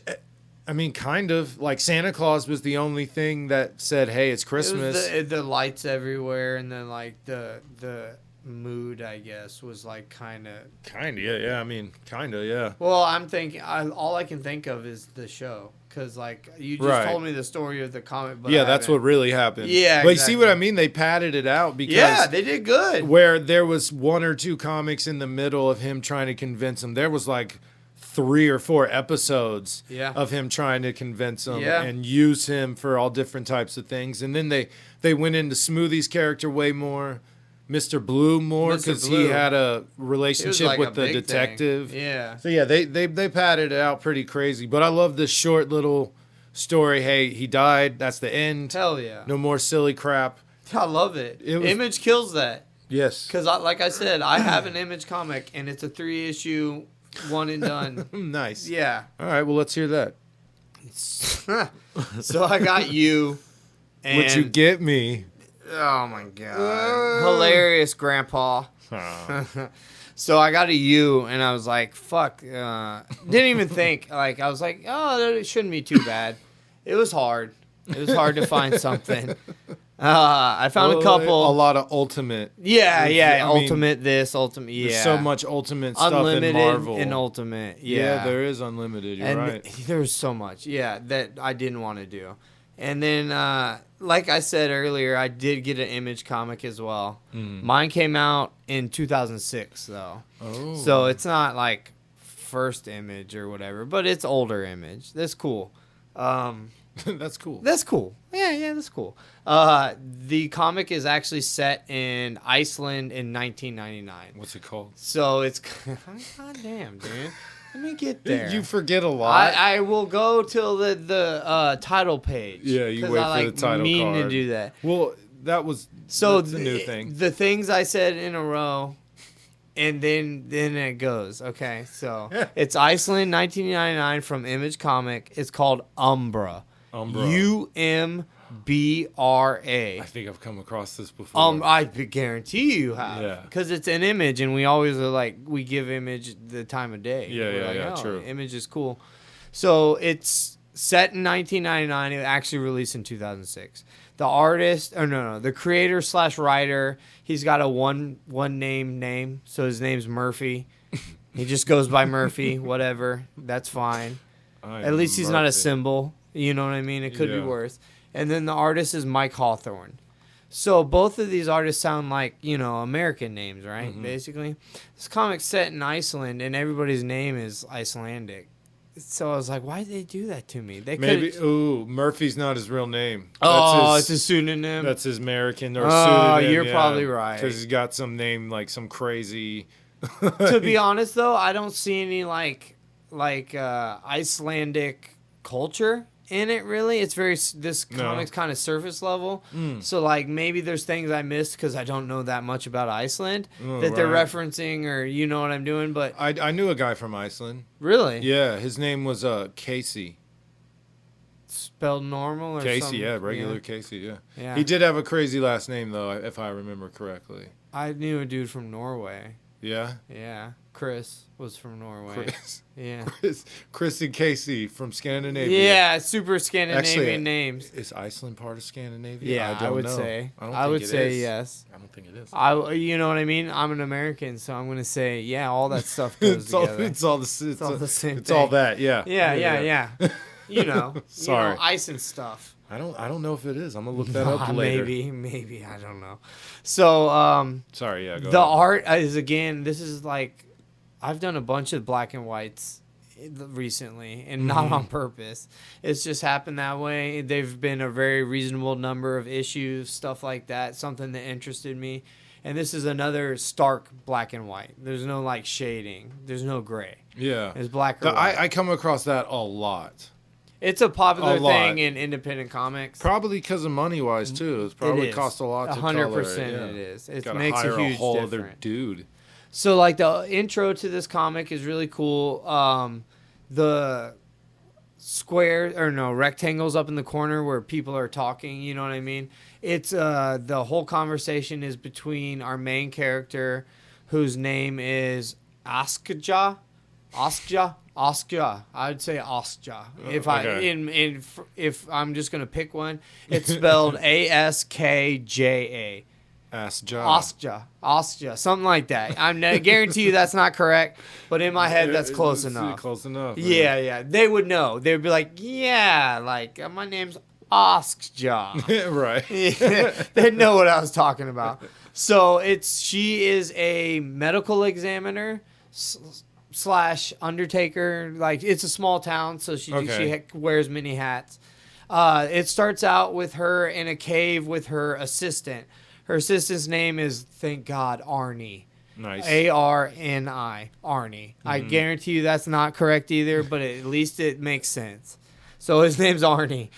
I mean, kind of like Santa Claus was the only thing that said, "Hey, it's Christmas." It was the lights everywhere, and then like the mood, I guess, was like kind of. Yeah. I mean, yeah. Well, I'm thinking. All I can think of is the show, because like you just told me the story of the comic. But yeah, that's what really happened. Yeah, but you see what I mean? They padded it out because they did good. Where there was one or two comics in the middle of him trying to convince him, there was like 3 or 4 episodes of him trying to convince him and use him for all different types of things. And then they went into Smoothie's character way more, Mr. Blue more, because he had a relationship like with the detective. Thing. Yeah. So yeah, they padded it out pretty crazy. But I love this short little story. Hey, he died. That's the end. Hell yeah. No more silly crap. I love it. Image kills that. Yes. Because like I said, I have an Image comic, and it's a 3-issue. One and done. Nice. Yeah. All right. Well, let's hear that. So I got you. And would you get me? Oh my god! Hilarious, Grandpa. Oh. So I got a U, and I was like, "Fuck!" Didn't even think. Like I was like, "Oh, it shouldn't be too bad." It was hard. It was hard to find something. I found a couple. A lot of ultimate. Yeah. Ultimate this, ultimate. Yeah. There's so much ultimate stuff Unlimited in Marvel. and ultimate. Yeah. There is unlimited. You're right. There's so much. Yeah, that I didn't want to do. And then, like I said earlier, I did get an Image comic as well. Mine came out in 2006, though. Oh. So it's not like first Image or whatever, but it's older Image. That's cool. That's cool. That's cool. Yeah, that's cool. The comic is actually set in Iceland in 1999. What's it called? So it's... God damn, dude. Let me get there. You forget a lot. I will go till the title page. Yeah, you wait for the title mean card. to do that. Well, that's the new thing. The things I said in a row, and then it goes. Okay, so it's Iceland, 1999 from Image Comic. It's called Umbra. Umbra. I think I've come across this before. I guarantee you have. Yeah. Because it's an Image, and we always are like, we give Image the time of day. Yeah, true. Image is cool. So it's set in 1999. It actually released in 2006. The artist, the creator / writer, he's got a one name. So his name's Murphy. He just goes by Murphy, whatever. That's fine. At least he's not a symbol. You know what I mean? It could be worse. And then the artist is Mike Hawthorne. So both of these artists sound like, American names, right? Mm-hmm. Basically. This comic's set in Iceland, and everybody's name is Icelandic. So I was like, why did they do that to me? They Murphy's not his real name. It's a pseudonym. That's his American or pseudonym. You're probably right. Because he's got some name like some crazy... To be honest, though, I don't see any like Icelandic culture in it, really. It's this comic's kind of surface level. So like maybe there's things I missed because I don't know that much about Iceland that they're referencing, or you know what I'm doing. But I knew a guy from Iceland. Really? Yeah, his name was Casey. Spelled normal or Casey? Something? Regular Casey. Yeah. He did have a crazy last name though, if I remember correctly. I knew a dude from Norway. Yeah? Yeah. Chris was from Norway. Yeah. Chris and Casey from Scandinavia. Yeah, super Scandinavian names. Is Iceland part of Scandinavia? Yeah, I would say. I would say yes. I don't think it is. You know what I mean? I'm an American, so I'm going to say, yeah, all that stuff goes together. It's all the same It's thing. All that, yeah. Yeah. Sorry. Ice and stuff. I don't know if it is. I'm gonna look that up later. Maybe I don't know. So sorry, yeah. Go the ahead. art is this is like I've done a bunch of black and whites recently, and not on purpose. It's just happened that way. They've been a very reasonable number of issues, stuff like that. Something that interested me, and this is another stark black and white. There's no like shading. There's no gray. Yeah, it's black or white. I come across that a lot. It's a popular thing in independent comics. Probably because of money-wise, too. It's probably cost a lot to color. 100% it is. It makes hire a huge whole difference. other dude. So, like, the intro to this comic is really cool. The rectangles up in the corner where people are talking, you know what I mean? It's the whole conversation is between our main character, whose name is Askja. Askja. I'd say Askja. If I'm just gonna pick one, it's spelled Askja. Askja. Something like that. I guarantee you that's not correct, but in my head that's close enough. Close enough. Man. Yeah. They would know. They would be like, yeah, like my name's Askja. Right. They'd know what I was talking about. So she is a medical examiner / undertaker. Like, it's a small town, so she wears many hats. It starts out with her in a cave with her assistant. Her assistant's name is, thank God, Arnie. Nice. Arni. Arnie. I guarantee you that's not correct either, but at least it makes sense. So his name's Arnie.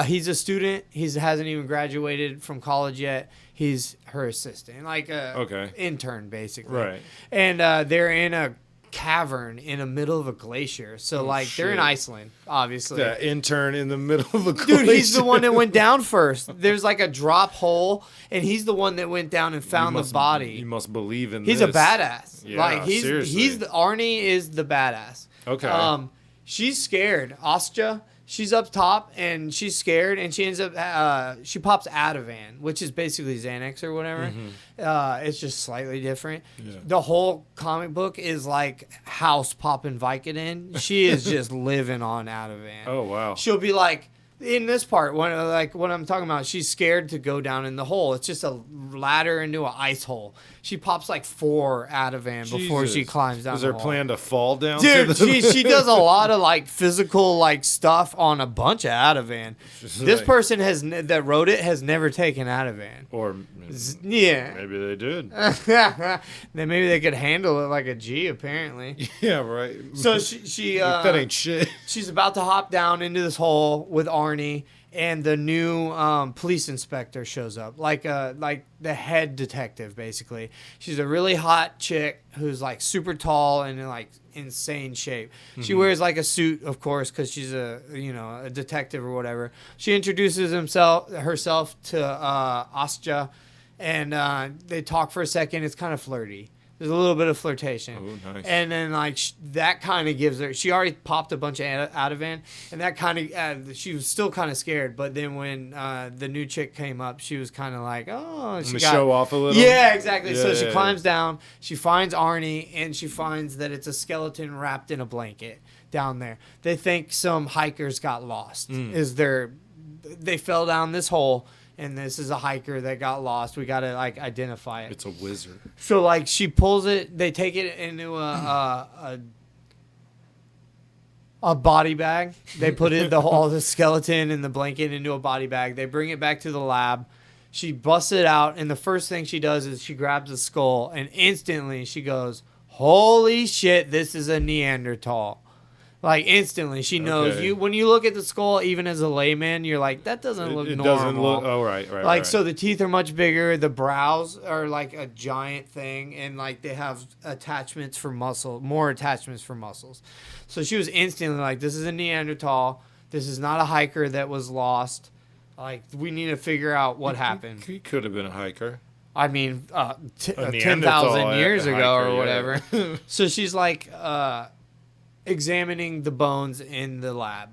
He's a student. He hasn't even graduated from college yet. He's her assistant, like a intern, basically. Right. And they're in a cavern in the middle of a glacier. So they're in Iceland, obviously. The intern in the middle of a glacier. Dude, he's the one that went down first. There's like a drop hole, and he's the one that went down and found the body. You must believe in this. He's a badass. Yeah, seriously. Arnie is the badass. Okay. She's scared. Askja, she's up top and she's scared and she ends up she pops Ativan, which is basically Xanax or whatever. It's just slightly different. The whole comic book is like house popping Vicodin. She is just living on Ativan. Oh wow. She'll be like, in this part, when what I'm talking about, she's scared to go down in the hole. It's just a ladder into an ice hole. She pops like 4 Ativan before she climbs down. Is the her hole. plan to fall down? Dude, she does a lot of like physical like stuff on a bunch of Ativan. This person that wrote it has never taken Ativan. Or yeah, maybe they did. Then maybe they could handle it like a G. Apparently. Yeah, right. So she that ain't shit. She's about to hop down into this hole with Arnie, and the new police inspector shows up, like the head detective, basically. She's a really hot chick who's like super tall and in like insane shape. She wears like a suit, of course, because she's a detective or whatever. She introduces herself to Askja, and they talk for a second. It's kind of flirty. There's a little bit of flirtation. Oh, nice. And then, like, that kind of gives her... She already popped a bunch of Ativan, and that kind of... she was still kind of scared, but then when the new chick came up, she was kind of like, oh... She got, show off a little? Yeah, exactly. Yeah, So she climbs down, she finds Arnie, and she finds that it's a skeleton wrapped in a blanket down there. They think some hikers got lost. They fell down this hole... And this is a hiker that got lost. We got to, like, identify it. It's a wizard. So, like, she pulls it. They take it into a body bag. They put all the skeleton and the blanket into a body bag. They bring it back to the lab. She busts it out. And the first thing she does is she grabs the skull. And instantly she goes, holy shit, this is a Neanderthal. Like, instantly, she knows. Okay. When you look at the skull, even as a layman, you're like, that doesn't look normal. It doesn't look... Oh, right. Like, so the teeth are much bigger. The brows are, like, a giant thing. And, like, they have attachments for more attachments for muscles. So she was instantly like, this is a Neanderthal. This is not a hiker that was lost. Like, we need to figure out what happened. He could have been a hiker. I mean, 10,000 Neanderthal years ago hiker, or whatever. Yeah. So she's, like... examining the bones in the lab,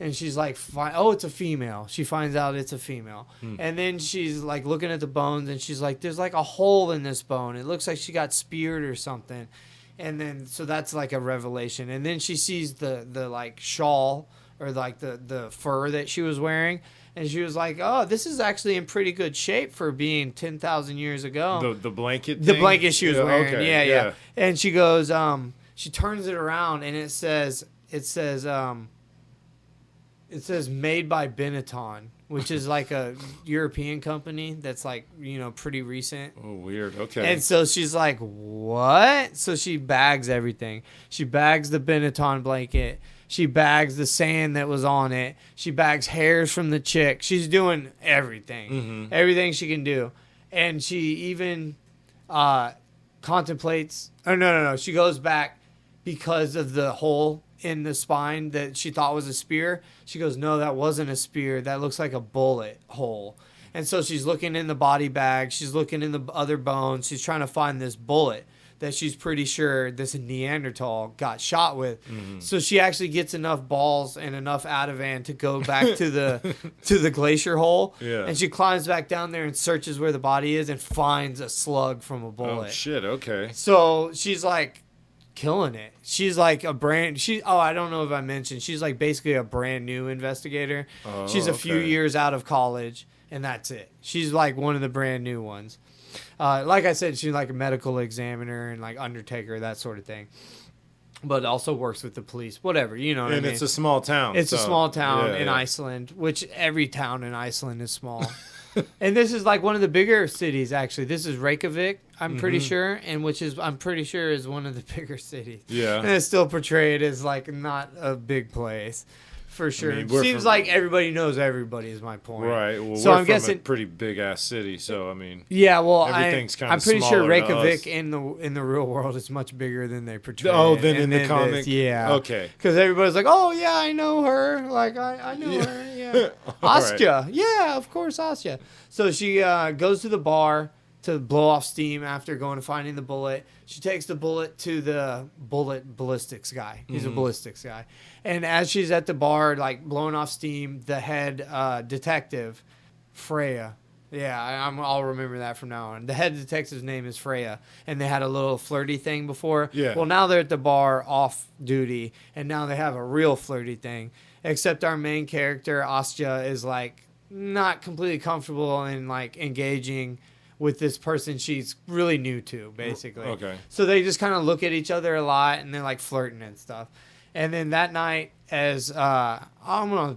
and she's like, oh, it's a female. She finds out it's a female. And then she's like looking at the bones, and she's like, there's like a hole in this bone. It looks like she got speared or something. And then so that's like a revelation. And then she sees the like shawl or like the fur that she was wearing, and she was like, oh, this is actually in pretty good shape for being 10,000 years ago. The blanket The thing? blanket she was wearing. Okay, Yeah. And she goes, she turns it around, and it says made by Benetton, which is like a European company that's like, pretty recent. Oh, weird. Okay. And so she's like, what? So she bags everything. She bags the Benetton blanket. She bags the sand that was on it. She bags hairs from the chick. She's doing everything. Everything she can do. And she even contemplates... Oh, no. She goes back because of the hole in the spine that she thought was a spear. She goes, no, that wasn't a spear. That looks like a bullet hole. And so she's looking in the body bag. She's looking in the other bones. She's trying to find this bullet that she's pretty sure this Neanderthal got shot with. So she actually gets enough balls and enough Ativan to go back to the glacier hole. Yeah. And she climbs back down there and searches where the body is and finds a slug from a bullet. Oh, shit. Okay. So she's like killing it. She's like I don't know if I mentioned, she's like basically a brand new investigator. Oh, she's a few years out of college, and that's it. She's like one of the brand new ones. Like I said, she's like a medical examiner and like undertaker, that sort of thing. But also works with the police, whatever, you know what I mean? And it's a small town. It's a small town in Iceland, which every town in Iceland is small. And this is like one of the bigger cities, actually. This is Reykjavik, I'm pretty sure, and I'm pretty sure is one of the bigger cities. Yeah. And it's still portrayed as like not a big place. For sure. I mean, Seems like everybody knows everybody is my point. Right. Well, so we're I'm guessing a pretty big ass city, so I mean. Yeah, well, everything's kind of I'm pretty sure smaller to Reykjavik us. in the real world is much bigger than they portray. Oh, it. than And in the then comic. Yeah. Okay. Because everybody's like, oh yeah, I know her. Like I know her. Yeah. All Askja. Yeah, of course, Askja. So she goes to the bar. to blow off steam after going and finding the bullet. She takes the bullet to the ballistics guy. He's a ballistics guy. And as she's at the bar, like blowing off steam, the head detective, Freya. Yeah, I'll remember that from now on. The head detective's name is Freya, and they had a little flirty thing before. Yeah. Well, now they're at the bar off duty, and now they have a real flirty thing. Except our main character, Askja, is like not completely comfortable in like engaging with this person she's really new to, basically. Okay. So they just kind of look at each other a lot, and they're like flirting and stuff. And then that night, as I'm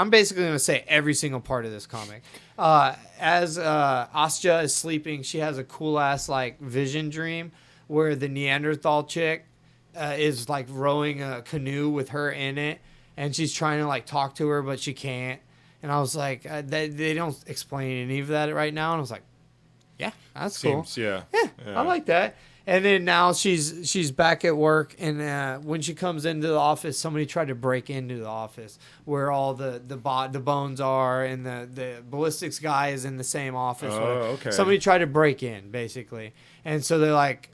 basically gonna say every single part of this comic. As Askja is sleeping, she has a cool ass like vision dream where the Neanderthal chick is like rowing a canoe with her in it, and she's trying to like talk to her, but she can't. And I was like, they don't explain any of that right now, and I was like, yeah, that's cool. Yeah, I like that. And then now she's back at work, and when she comes into the office, somebody tried to break into the office where all the bones are, and the ballistics guy is in the same office. Oh, okay. Somebody tried to break in, basically. And so they're like,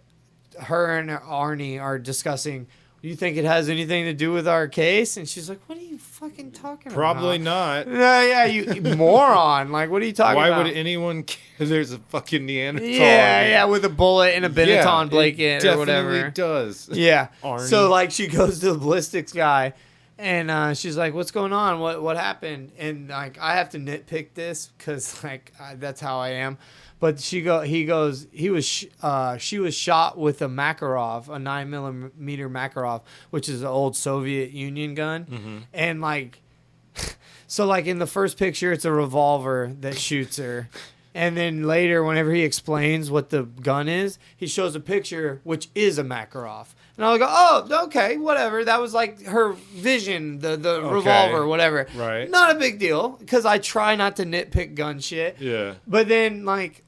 her and Arnie are discussing, you think it has anything to do with our case? And she's like, what are you fucking talking Probably about? not. Yeah, you moron. Like, what are you talking Why about? would anyone care? There's a fucking Neanderthal. Yeah, with a bullet and a Benetton blanket or whatever. It does. Yeah. Arnie. So, like, she goes to the ballistics guy, and she's like, what's going on? What happened? And, like, I have to nitpick this because, like, that's how I am. But she was shot with a Makarov, a 9mm Makarov, which is an old Soviet Union gun. Mm-hmm. And like, so like in the first picture, it's a revolver that shoots her. And then later, whenever he explains what the gun is, he shows a picture, which is a Makarov. And I'll go, oh, okay, whatever. That was like her vision, the revolver, whatever. Right. Not a big deal, because I try not to nitpick gun shit. Yeah. But then, like,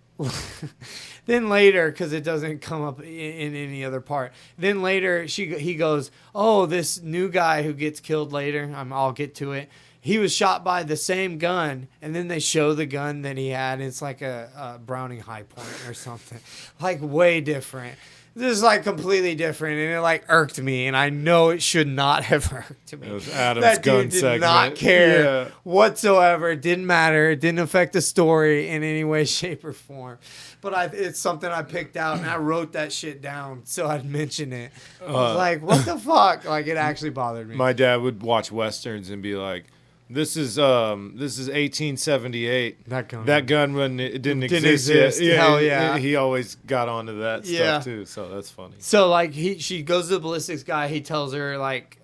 then later, because it doesn't come up in any other part. Then later, he goes, oh, this new guy who gets killed later. I'll get to it. He was shot by the same gun, and then they show the gun that he had. It's like a Browning High Point or something, like way different. This is like completely different, and it like irked me, and I know it should not have irked me. It was Adam's that gun dude did segment. not care whatsoever. It didn't matter. It didn't affect the story in any way, shape, or form. But it's something I picked out, and I wrote that shit down so I'd mention it. I was like, what the fuck? Like, it actually bothered me. My dad would watch Westerns and be like, This is 1878. That gun when it didn't exist yet. Hell yeah. He always got onto that stuff too, so that's funny. So like she goes to the ballistics guy. He tells her like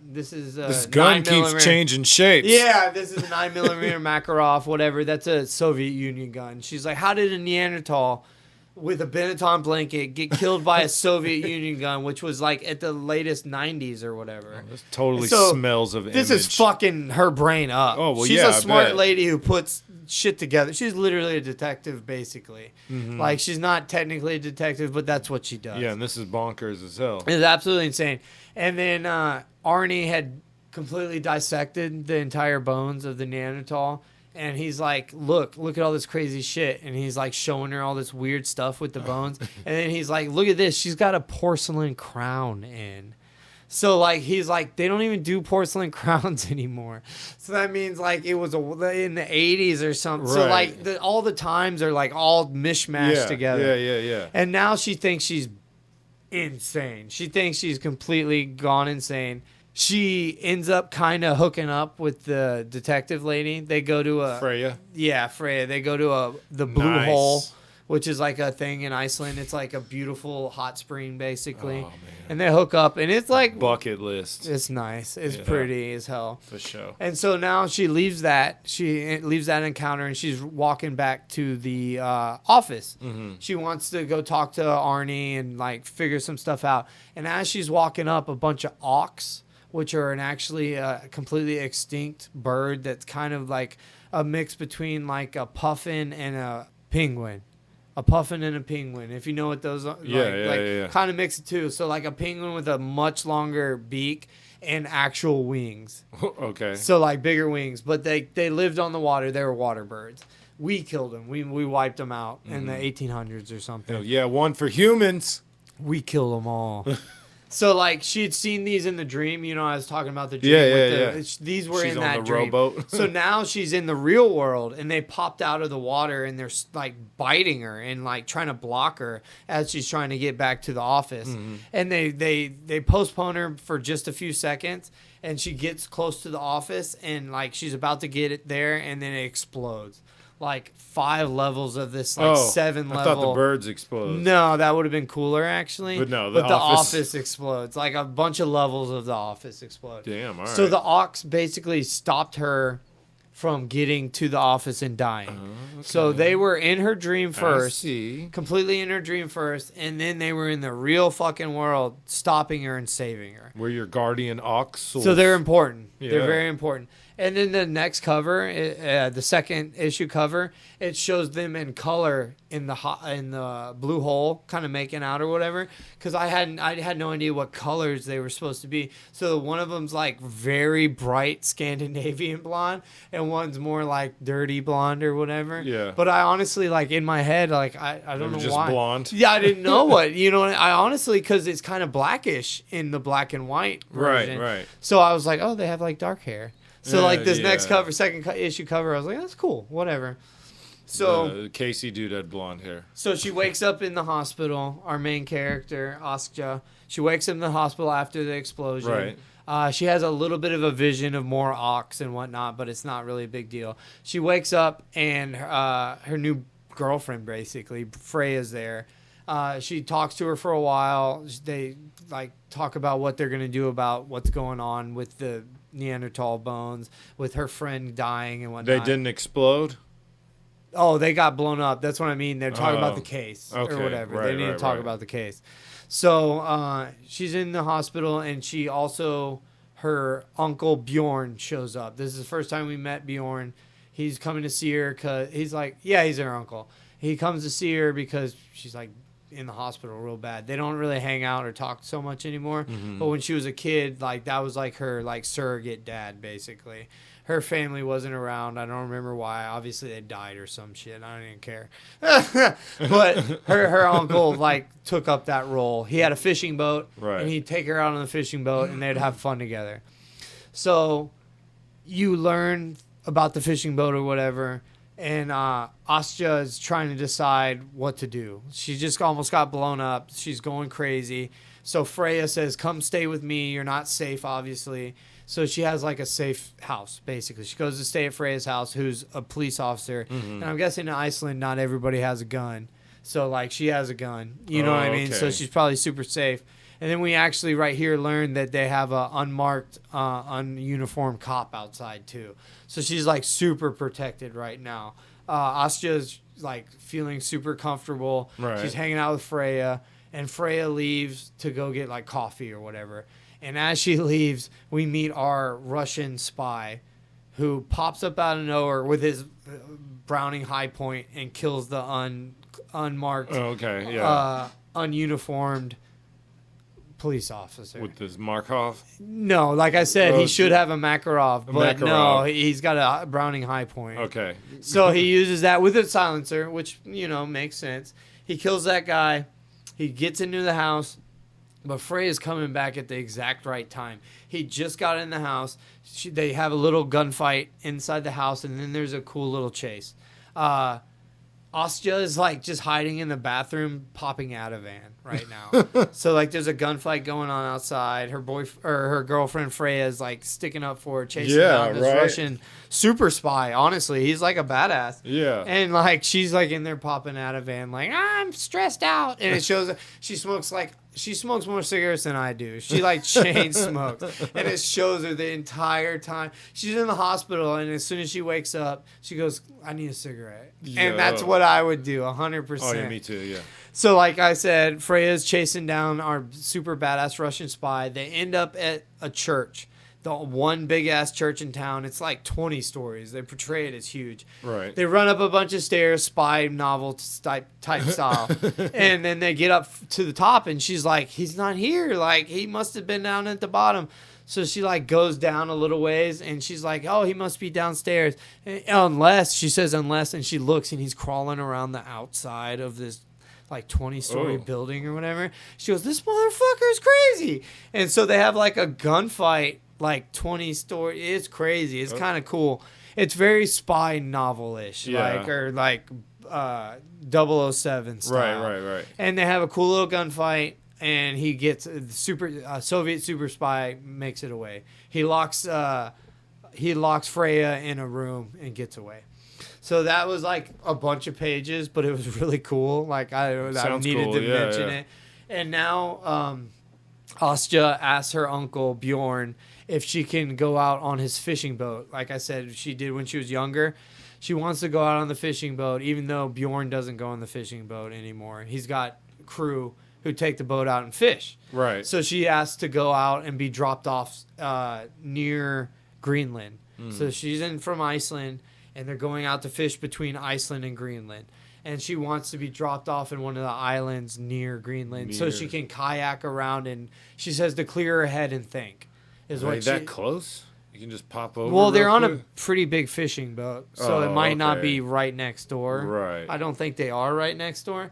this gun keeps changing shapes. Yeah, this is a 9mm Makarov, whatever. That's a Soviet Union gun. She's like, how did a Neanderthal with a Benetton blanket get killed by a Soviet Union gun, which was like at the latest 90s or whatever? This totally smells of This image. is fucking her brain up. Oh, well, she's yeah, a smart I bet. lady who puts shit together. She's literally a detective, basically. Mm-hmm. Like, she's not technically a detective, but that's what she does. Yeah, and this is bonkers as hell. It's absolutely insane. And then Arnie had completely dissected the entire bones of the Neanderthal. And he's like, look at all this crazy shit. And he's like showing her all this weird stuff with the bones. And then he's like, look at this. She's got a porcelain crown in. So like, he's like, they don't even do porcelain crowns anymore. So that means like it was in the 80s or something. Right. So like all the times are like all mishmashed together. Yeah. And now she thinks she's insane. She thinks she's completely gone insane. She ends up kind of hooking up with the detective lady. They go to Freya. Yeah, Freya. They go to the Blue Hole, which is like a thing in Iceland. It's like a beautiful hot spring, basically. Oh, man. And they hook up, and it's like bucket list. It's nice. It's pretty as hell. For sure. And so now she leaves that. She leaves that encounter, and she's walking back to the office. Mm-hmm. She wants to go talk to Arnie and like figure some stuff out. And as she's walking up, a bunch of auks, which are actually a completely extinct bird that's kind of like a mix between like a puffin and a penguin. A puffin and a penguin, if you know what those are. Kind of mix it too. So like a penguin with a much longer beak and actual wings. Okay. So like bigger wings. But they lived on the water. They were water birds. We killed them. We wiped them out in the 1800s or something. Oh, yeah, one for humans. We killed them all. So, like, she had seen these in the dream. You know, I was talking about the dream. Yeah. These were She's in on that the dream. rowboat. So now she's in the real world, and they popped out of the water, and they're, like, biting her and, like, trying to block her as she's trying to get back to the office. And they postpone her for just a few seconds, and she gets close to the office, and, like, she's about to get it there, and then it explodes. Like 5 levels of this, like 7 level. I thought the birds explode. No, that would have been cooler actually. But no, the office explodes. Like a bunch of levels of the office explode. Damn, all right. So the ox basically stopped her from getting to the office and dying. Okay. So they were in her dream first, I see. completely in her dream first, and then they were in the real fucking world, stopping her and saving her. We're your guardian ox. So they're important. Yeah. They're very important. And then the next cover, the second issue cover, it shows them in color in the blue hole, kind of making out or whatever. Because I had no idea what colors they were supposed to be. So one of them's like very bright Scandinavian blonde, and one's more like dirty blonde or whatever. Yeah. But I honestly, like in my head, like I don't know just why. blonde. Yeah, I didn't know what, you know. I honestly, because it's kind of blackish in the black and white version. Right. So I was like, oh, they have like dark hair. So like this next yeah. cover, second issue cover, I was like, that's cool, whatever. So The Casey dude had blonde hair. so she wakes up in the hospital. Our main character, Askja, she wakes up in the hospital after the explosion. Right. She has a little bit of a vision of more ox and whatnot, but it's not really a big deal. She wakes up and her new girlfriend, basically, Freya's there. She talks to her for a while. They like talk about what they're gonna do about what's going on with the Neanderthal bones, with her friend dying and whatnot. They didn't explode? Oh, they got blown up. That's what I mean. They're talking about the case okay. or whatever. Right, they need to talk right. about the case. So she's in the hospital, and she also, her uncle Bjorn shows up. This is the first time we met Bjorn. He's coming to see her because he's like, yeah, he's her uncle. He comes to see her because she's like in the hospital real bad. They don't really hang out or talk so much anymore. But when she was a kid, like that was like her like surrogate dad, basically. Her family wasn't around. I don't remember why. Obviously they died or some shit. I don't even care. But her uncle like took up that role. He had a fishing boat, Right. and he'd take her out on the fishing boat, and they'd have fun together. So you learn about the fishing boat or whatever. And Askja is trying to decide what to do. She just almost got blown up. She's going crazy. So Freya says, come stay with me. You're not safe, obviously. So she has like a safe house, basically. She goes to stay at Freya's house, who's a police officer. And I'm guessing in Iceland, not everybody has a gun. So, like, she has a gun. You know what I mean? okay. So she's probably super safe. And then we actually right here learn that they have a unmarked, ununiformed cop outside too. So she's like super protected right now. Askja's like feeling super comfortable. Right. She's hanging out with Freya, and Freya leaves to go get like coffee or whatever. And as she leaves, we meet our Russian spy, who pops up out of nowhere with his Browning high point and kills the unmarked, ununiformed police officer. With this Markov? No, like I said, he should have a Makarov, but Makarov. no, he's got a Browning high point. Okay. So he uses that with a silencer, which, you know, makes sense. He kills that guy. He gets into the house, but Freya's coming back at the exact right time. He just got in the house. They have a little gunfight inside the house, and then there's a cool little chase. Askja is like just hiding in the bathroom, popping out of van right now. So like, there's a gunfight going on outside. Her girlfriend Freya is like sticking up for her, chasing down this Russian super spy. Honestly, he's like a badass. Yeah. And like, she's like in there popping out of van, like, I'm stressed out. And it shows she smokes more cigarettes than I do. She like chain smokes, and it shows her the entire time. She's in the hospital, and as soon as she wakes up, she goes, I need a cigarette. And that's what I would do, 100%. Oh, yeah, me too, yeah. So like I said, Freya's chasing down our super badass Russian spy. They end up at a church, the one big ass church in town. It's like 20 stories. They portray it as huge. Right. They run up a bunch of stairs, spy novel type style, and then they get up to the top, and she's like, he's not here. Like, he must have been down at the bottom. So she like goes down a little ways and she's like, oh, he must be downstairs. Unless, she says unless, and she looks and he's crawling around the outside of this like 20-story building or whatever. She goes, this motherfucker is crazy. And so they have like a gunfight, like 20-story. It's crazy. It's kind of cool. It's very spy novel-ish, like, or like 007 style. Right. And they have a cool little gunfight. And he gets Soviet super spy makes it away. He locks Freya in a room and gets away. So that was like a bunch of pages, but it was really cool. Like I needed to mention it. And now Askja asks her uncle Bjorn if she can go out on his fishing boat. Like I said, she did when she was younger. She wants to go out on the fishing boat, even though Bjorn doesn't go on the fishing boat anymore. He's got crew who take the boat out and fish. Right. So she asked to go out and be dropped off near Greenland. So she's from Iceland, and they're going out to fish between Iceland and Greenland. And she wants to be dropped off in one of the islands near Greenland so she can kayak around, and she says to clear her head and think. Is what that close? You can just pop over. Well, they're on a pretty big fishing boat, so it might not be right next door. Right. I don't think they are right next door.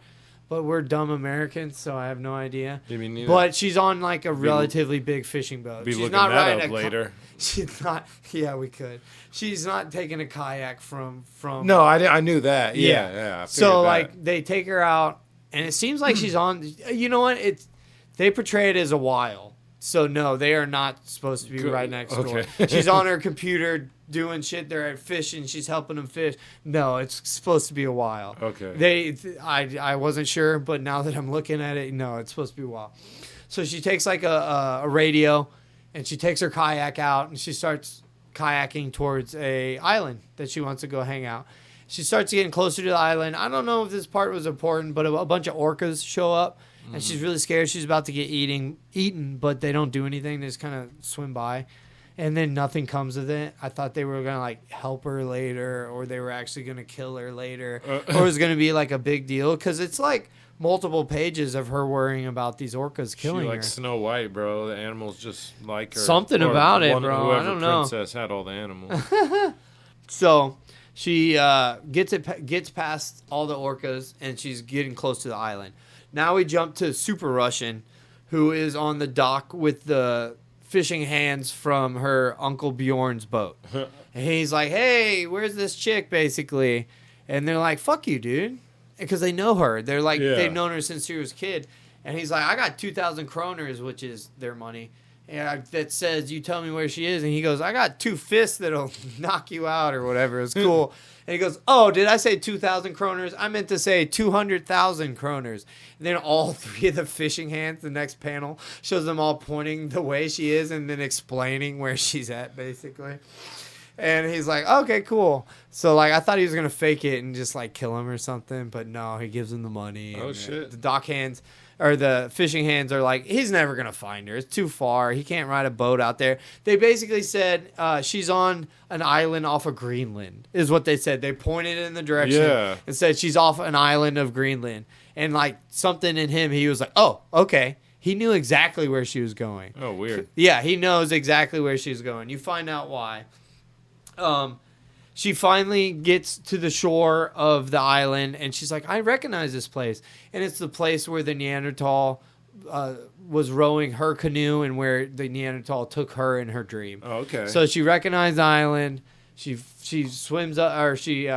But we're dumb Americans, so I have no idea. Yeah, me neither. But she's on like a relatively big fishing boat. Be She's looking not that riding up later. She's not. Yeah, we could. She's not taking a kayak from. No, I knew that. Yeah. I So that. like they take her out, and it seems like she's on. You know what? They portray it as a while. So no, they are not supposed to be right next door. She's on her computer doing shit. They're at fishing. She's helping them fish. No, it's supposed to be a while. Okay. I wasn't sure, but now that I'm looking at it, no, it's supposed to be a while. So she takes like a radio, and she takes her kayak out, and she starts kayaking towards a island that she wants to go hang out. She starts getting closer to the island. I don't know if this part was important, but a bunch of orcas show up. And she's really scared. She's about to get eaten, but they don't do anything. They just kind of swim by. And then nothing comes of it. I thought they were going to, like, help her later, or they were actually going to kill her later. Or it was going to be, like, a big deal. Because it's, like, multiple pages of her worrying about these orcas killing her. She like Snow White, bro. The animals just like her. Something about it, bro. I don't know. Princess had all the animals. So she gets past all the orcas, and she's getting close to the island. Now we jump to Super Russian, who is on the dock with the fishing hands from her Uncle Bjorn's boat. And he's like, hey, where's this chick, basically? And they're like, fuck you, dude. Because they know her. They're like, they've known her since she was a kid. And he's like, I got 2,000 kroners, which is their money, that says you tell me where she is. And he goes, I got 2 fists that'll knock you out or whatever. It's cool. And he goes, oh, did I say 2,000 kroners? I meant to say 200,000 kroners. And then all 3 of the fishing hands, the next panel, shows them all pointing the way she is and then explaining where she's at, basically. And he's like, okay, cool. So, like, I thought he was going to fake it and just, like, kill him or something. But no, he gives him the money. Oh, shit. The dock hands, or the fishing hands are like, he's never going to find her. It's too far. He can't ride a boat out there. They basically said she's on an island off of Greenland, is what they said. They pointed in the direction and said she's off an island of Greenland. And, like, something in him, he was like, oh, okay. He knew exactly where she was going. Oh, weird. Yeah, he knows exactly where she's going. You find out why. She finally gets to the shore of the island, and she's like, I recognize this place. And it's the place where the Neanderthal was rowing her canoe and where the Neanderthal took her in her dream. Oh, okay. So she recognized the island. She swims up, or she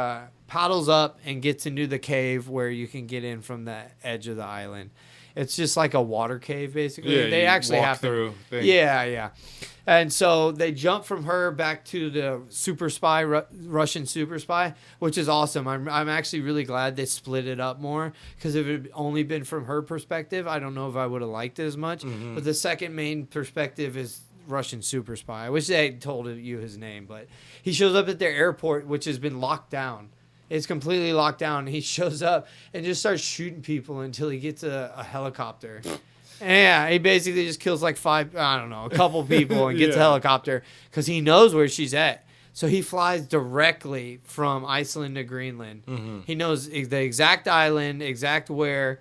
paddles up and gets into the cave where you can get in from the edge of the island. It's just like a water cave, basically. Yeah, they actually walk have through. Yeah. And so they jump from her back to the super spy, Russian super spy, which is awesome. I'm actually really glad they split it up more, because if it had only been from her perspective, I don't know if I would have liked it as much. Mm-hmm. But the second main perspective is Russian super spy. I wish they had told you his name, but he shows up at their airport, which has been locked down. It's completely locked down. He shows up and just starts shooting people until he gets a helicopter. Yeah, he basically just kills like a couple people and gets a helicopter because he knows where she's at. So he flies directly from Iceland to Greenland. Mm-hmm. He knows the exact island, exact where.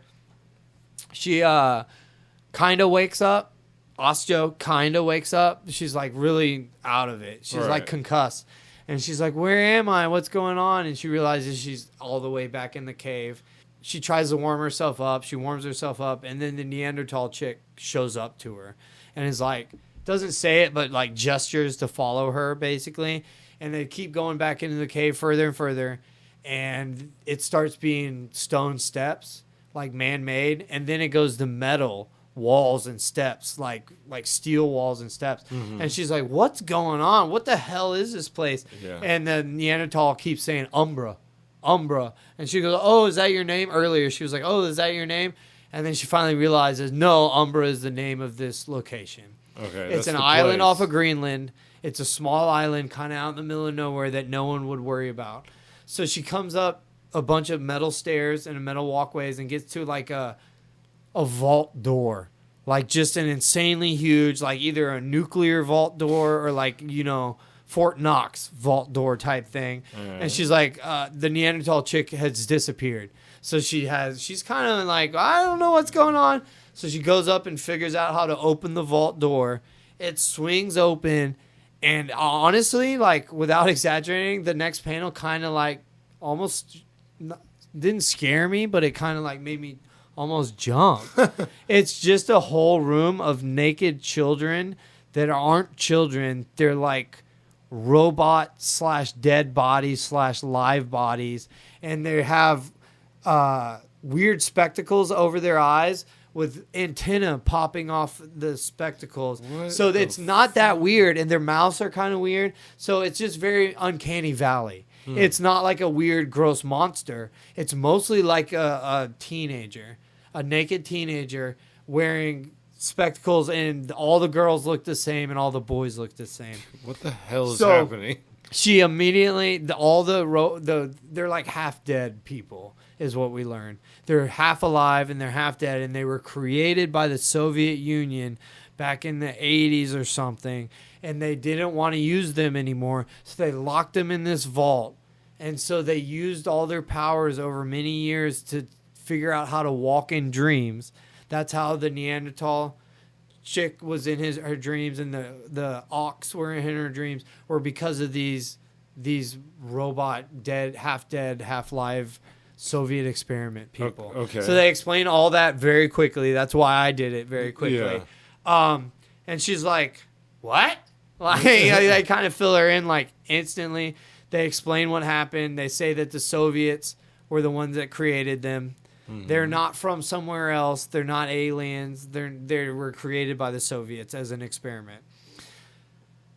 She kind of wakes up Askja kind of wakes up. She's like really out of it. She's like concussed. And she's like, where am I? What's going on? And she realizes she's all the way back in the cave. She tries to warm herself up. She warms herself up. And then the Neanderthal chick shows up to her and is like, doesn't say it, but like gestures to follow her basically. And they keep going back into the cave further and further. And it starts being stone steps, like man-made. And then it goes to metal walls and steps, like steel walls and steps. And she's like, what's going on? What the hell is this place? And the Neanderthal keeps saying Umbra. And she goes, oh, is that your name? Earlier she was like, oh, is that your name? And then she finally realizes, no, Umbra is the name of this location. Okay, it's an island off of Greenland. It's a small island kind of out in the middle of nowhere that no one would worry about. So she comes up a bunch of metal stairs and metal walkways and gets to like a vault door, like just an insanely huge, like either a nuclear vault door or like, you know, Fort Knox vault door type thing. And she's like, the Neanderthal chick has disappeared. So she's kind of like, I don't know what's going on. So she goes up and figures out how to open the vault door. It swings open. And honestly, like without exaggerating, the next panel kind of like almost didn't scare me, but it kind of like made me almost jump. It's just a whole room of naked children that aren't children. They're like robot / dead bodies / live bodies. And they have weird spectacles over their eyes with antenna popping off the spectacles. So it's not that weird. And their mouths are kind of weird. So it's just very uncanny valley. It's not like a weird, gross monster. It's mostly like a teenager. A naked teenager wearing spectacles, and all the girls look the same and all the boys look the same. What the hell is happening? She immediately, they're like half dead people is what we learn. They're half alive and they're half dead, and they were created by the Soviet Union back in the 80s or something, and they didn't want to use them anymore, so they locked them in this vault. And so they used all their powers over many years to figure out how to walk in dreams. That's how the Neanderthal chick was in her dreams, and the ox were in her dreams, were because of these robot half dead, half live Soviet experiment people. Okay. So they explain all that very quickly. That's why I did it very quickly. Yeah. And she's like, what? Like they kind of fill her in like instantly. They explain what happened. They say that the Soviets were the ones that created them. They're not from somewhere else. They're not aliens. They were created by the Soviets as an experiment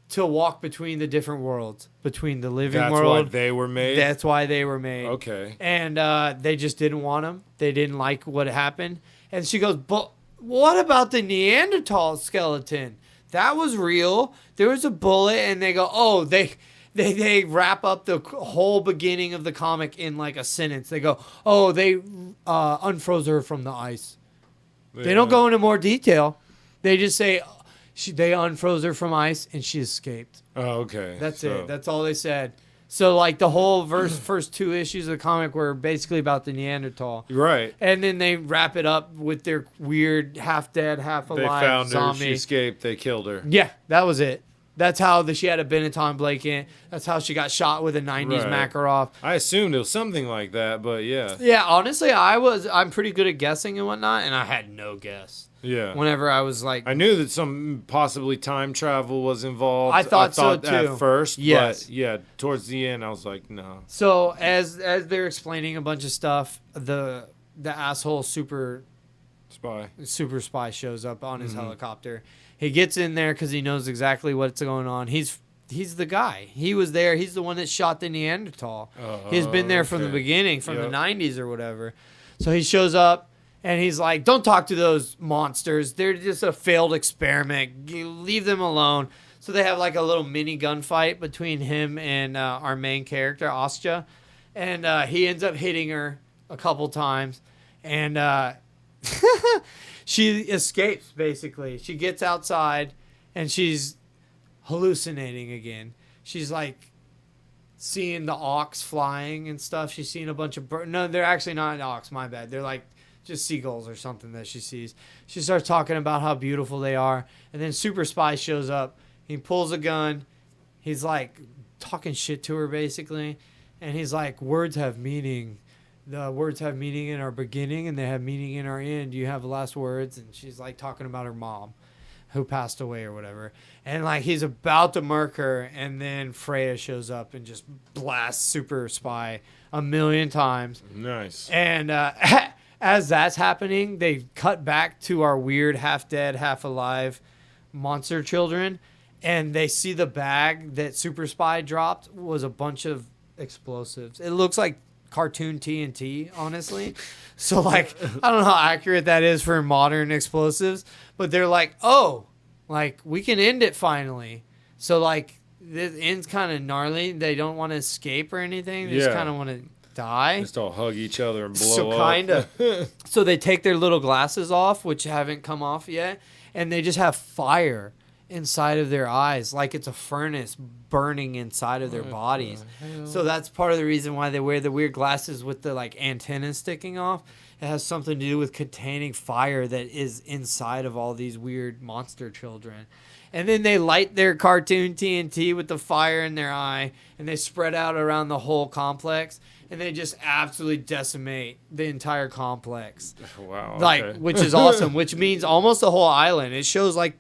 to walk between the different worlds, between the living world. That's why they were made? That's why they were made. Okay. And they just didn't want them. They didn't like what happened. And she goes, but what about the Neanderthal skeleton? That was real. There was a bullet, and they go, oh, They wrap up the whole beginning of the comic in like a sentence. They go, oh, they unfroze her from the ice. Yeah. They don't go into more detail. They just say they unfroze her from ice and she escaped. Oh, okay. That's it. That's all they said. So like the whole first 2 issues of the comic were basically about the Neanderthal. Right. And then they wrap it up with their weird half dead, half alive zombie. They found zombie. her. She escaped. They killed her. Yeah, that was it. That's how she had a Benetton blanket. That's how she got shot with a 90s Makarov. I assumed it was something like that, but yeah. Yeah, honestly, I'm pretty good at guessing and whatnot, and I had no guess. Yeah. Whenever I was like... I knew that some possibly time travel was involved. I thought so, too. At first, yes. But yeah, towards the end, I was like, no. So, as they're explaining a bunch of stuff, the asshole super spy shows up on his helicopter. He gets in there because he knows exactly what's going on. He's the guy. He was there. He's the one that shot the Neanderthal. He's been there from the beginning, from the 90s or whatever. So he shows up, and he's like, don't talk to those monsters. They're just a failed experiment. You leave them alone. So they have like a little mini gunfight between him and our main character, Askja. And he ends up hitting her a couple times. And... she escapes, basically. She gets outside, and she's hallucinating again. She's, like, seeing the ox flying and stuff. She's seeing a bunch of birds. No, they're actually not ox, my bad. They're, like, just seagulls or something that she sees. She starts talking about how beautiful they are, and then Super Spy shows up. He pulls a gun. He's like talking shit to her basically, and he's like, words have meaning. The words have meaning in our beginning, and they have meaning in our end. Do you have the last words? And she's like talking about her mom, who passed away or whatever. And like he's about to murk her, and then Freya shows up and just blasts Super Spy 1,000,000 times. Nice. And as that's happening, they cut back to our weird half dead, half alive monster children, and they see the bag that Super Spy dropped was a bunch of explosives. It looks like cartoon TNT, honestly. So like I don't know how accurate that is for modern explosives, but they're like, oh, like we can end it finally. So like the end's kind of gnarly. They don't want to escape or anything. They just kind of want to die. Just all hug each other and blow So up. kind of. So they take their little glasses off, which haven't come off yet, and they just have fire inside of their eyes, like it's a furnace burning inside of their bodies. So that's part of the reason why they wear the weird glasses with the like antennas sticking off. It has something to do with containing fire that is inside of all these weird monster children. And then they light their cartoon TNT with the fire in their eye, and they spread out around the whole complex, and they just absolutely decimate the entire complex. Wow. Like, okay. which is awesome, which means almost the whole island. It shows like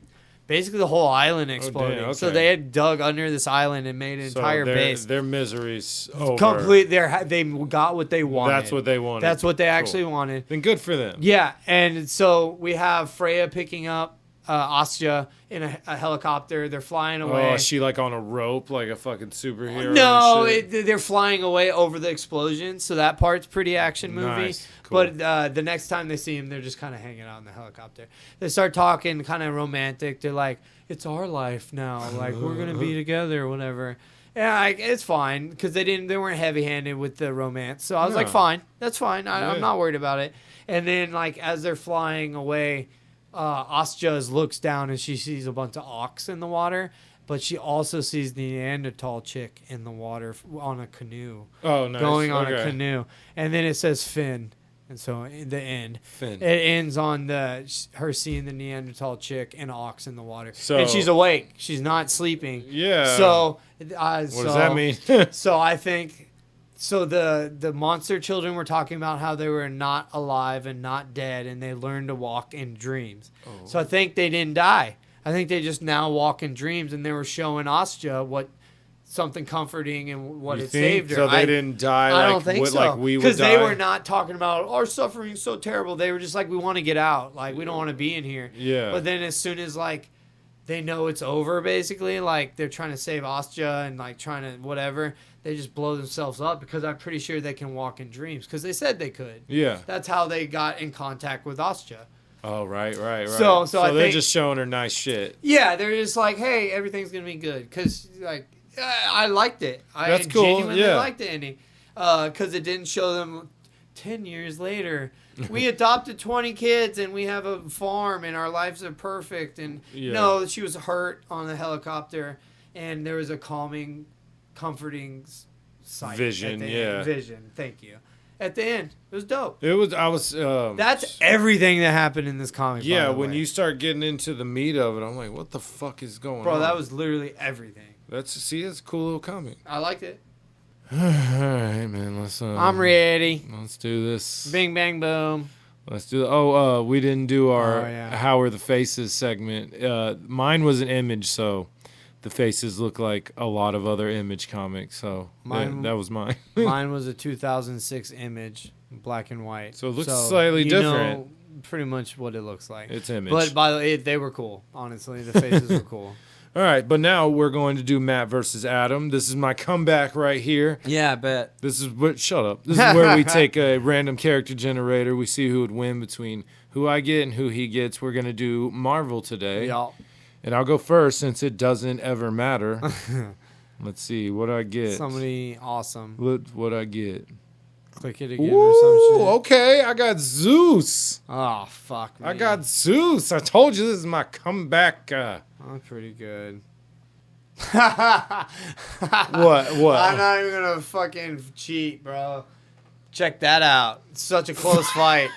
basically the whole island exploding. okay. So they had dug under this island and made an entire base. Their misery's over. Complete. They got what they wanted. That's what they wanted. That's what they actually wanted. Then good for them. Yeah, and so we have Freya picking up Askja in a helicopter. They're flying away. Oh, is she like on a rope like a fucking superhero? No, and shit? they're flying away over the explosion, so that part's pretty action movie. Nice. Cool. But the next time they see him, they're just kind of hanging out in the helicopter. They start talking kind of romantic. They're like, it's our life now. Like, we're going to be together or whatever. Yeah, like, it's fine because they weren't heavy-handed with the romance. So I was like, fine. That's fine. I'm not worried about it. And then, like, as they're flying away, Askja looks down and she sees a bunch of ox in the water, but she also sees the Neanderthal chick in the water on a canoe. Oh, nice. Going on a canoe. And then it says Finn. And so in the end, Finn. it ends on her seeing the Neanderthal chick and ox in the water. So, and she's awake. She's not sleeping. Yeah. So what does that mean? So I think... So the monster children were talking about how they were not alive and not dead, and they learned to walk in dreams. Oh. So I think they didn't die. I think they just now walk in dreams, and they were showing Askja what something comforting and what it saved her. So they didn't die. I don't think so. Like we would because they die? were not talking about our suffering is so terrible. They were just like, we want to get out. Like we don't want to be in here. Yeah. But then as soon as like they know it's over, basically, like they're trying to save Askja and like trying to whatever. They just blow themselves up because I'm pretty sure they can walk in dreams because they said they could. Yeah. That's how they got in contact with Askja. Oh, right. So they're I think, just showing her nice shit. Yeah, they're just like, hey, everything's going to be good. Because, like, I liked it. That's I cool. genuinely Yeah. liked the ending. Because it didn't show them 10 years later. We adopted 20 kids and we have a farm and our lives are perfect. And no, she was hurt on the helicopter and there was a calming, comforting sight. Vision, yeah. Vision, thank you. At the end, it was dope. That's everything that happened in this comic. Yeah, by the when way. you start getting into the meat of it, I'm like, what the fuck is going on? Bro, that was literally everything. It's a cool little comic. I liked it. All right, man. Let's. I'm ready. Let's do this. Bing, bang, boom. Let's do. We didn't do our Oh, yeah. How Are the Faces segment. Mine was an image, so the faces look like a lot of other image comics. So that was mine. Mine was a 2006 image, black and white. So it looks slightly different. Know pretty much what it looks like. It's image. But by the way, they were cool. Honestly, the faces were cool. All right, but now we're going to do Matt versus Adam. This is my comeback right here. Yeah, I bet. Shut up. This is where we take a random character generator. We see who would win between who I get and who he gets. We're going to do Marvel today. Y'all. And I'll go first since it doesn't ever matter. Let's see. What do I get? Somebody awesome. What I get? Click it again or some shit. Okay. I got Zeus. Oh, fuck me. I got Zeus. I told you this is my comeback. That's pretty good. What? I'm not even going to fucking cheat, bro. Check that out. It's such a close fight.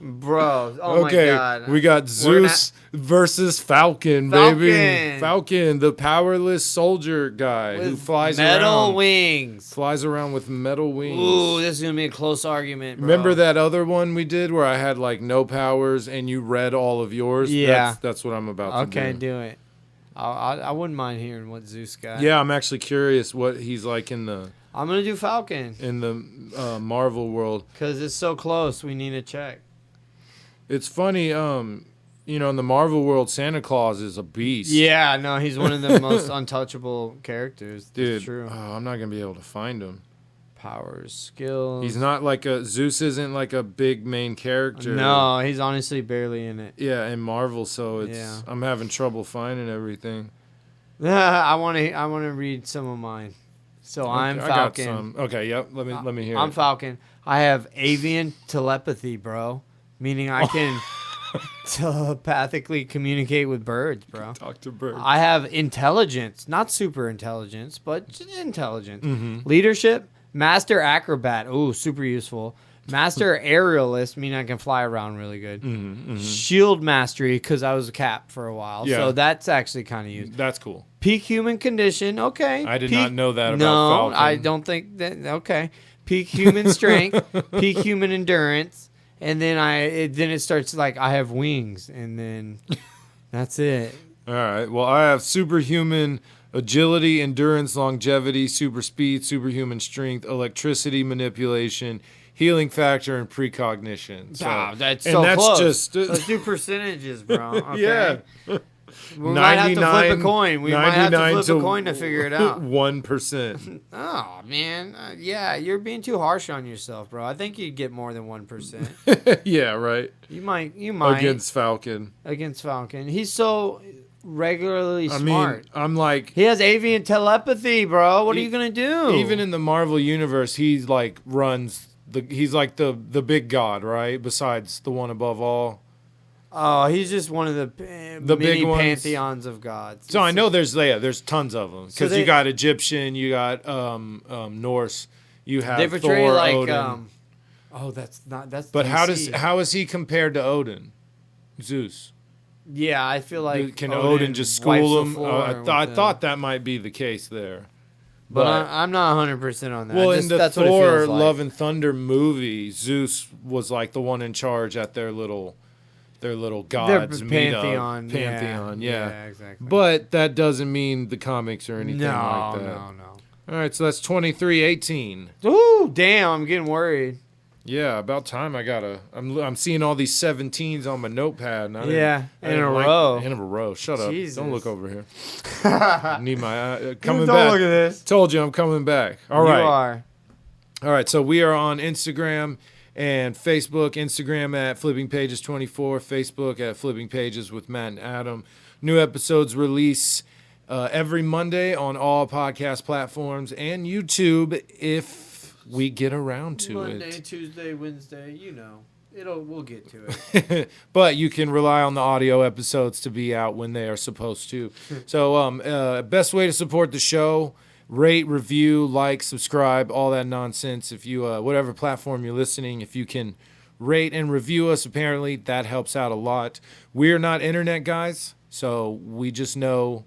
Bro, my God. We got Zeus versus Falcon, baby. Falcon, the powerless soldier guy who flies around. Metal wings. Flies around with metal wings. Ooh, this is going to be a close argument, bro. Remember that other one we did where I had like no powers and you read all of yours? Yeah. That's what I'm about to do. Okay, do it. I wouldn't mind hearing what Zeus got. Yeah, I'm actually curious what he's like in the... I'm going to do Falcon. In the Marvel world. Because it's so close, we need to check. It's funny, in the Marvel world, Santa Claus is a beast. Yeah, no, he's one of the most untouchable characters. Dude, it's true. I'm not going to be able to find him. Powers, skills. He's not like Zeus isn't like a big main character. No, he's honestly barely in it. Yeah, in Marvel, so I'm having trouble finding everything. I want to read some of mine. So okay, I'm Falcon. I got some. Okay, yep. Let me hear. I'm Falcon. I have avian telepathy, bro. Meaning I can telepathically communicate with birds, bro. Talk to birds. I have intelligence, not super intelligence, but just intelligence. Mm-hmm. Leadership, master acrobat. Ooh, super useful. Master aerialist, meaning I can fly around really good. Mm-hmm, mm-hmm. Shield mastery, because I was a cap for a while. Yeah. So that's actually kind of useful. That's cool. Peak human condition. Okay. I did not know that about Falcon. No, I don't think that. Okay. Peak human strength, peak human endurance. And then it starts like I have wings, and then that's it. All right. Well, I have superhuman agility, endurance, longevity, super speed, superhuman strength, electricity manipulation, healing factor, and precognition. So, that's close. Just let's do percentages, bro. Okay? Yeah. We might have to flip a coin. We might have to flip a coin to figure it out. 1%. Oh, man. Yeah, you're being too harsh on yourself, bro. I think you'd get more than 1%. Yeah, right. You might. Against Falcon. He's so regularly smart. I'm like... He has avian telepathy, bro. What are you going to do? Even in the Marvel universe, he's like runs... He's like the big god, right? Besides the one above all. Oh, he's just one of the many big pantheons of gods. So I know there's tons of them because you got Egyptian, you got Norse, you have they portray Thor, like Odin. But DC. how is he compared to Odin, Zeus? Yeah, I feel like can Odin just school him? I thought that might be the case there. But I'm not 100% on that. Well, in the Thor Love and Thunder movie, Zeus was like the one in charge at their little gods pantheon. Yeah, exactly. But that doesn't mean the comics or anything like that. No. All right, so that's 23-18. Ooh, damn! I'm getting worried. Yeah, about time. I'm seeing all these 17s on my notepad. And in a row. In a row. Shut up! Jesus. Don't look over here. I need my coming Don't back. Look at this. Told you I'm coming back. All right. You are. All right. So we are on Instagram and Facebook. Instagram at FlippingPages24. Facebook at Flipping Pages with Matt and Adam. New episodes release every Monday on all podcast platforms and YouTube if we get around to it. Monday, Tuesday, Wednesday, we'll get to it. But you can rely on the audio episodes to be out when they are supposed to. So best way to support the show, rate, review, like, subscribe, all that nonsense. If you whatever platform you're listening, if you can rate and review us, apparently that helps out a lot. We're not internet guys, so we just know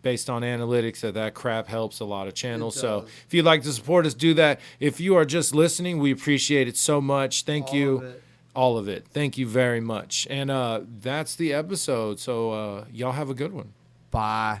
based on analytics that crap helps a lot of channels. So if you'd like to support us, do that. If you are just listening, we appreciate it so much. Thank you. All of it. Thank you very much. And that's the episode. So y'all have a good one. Bye.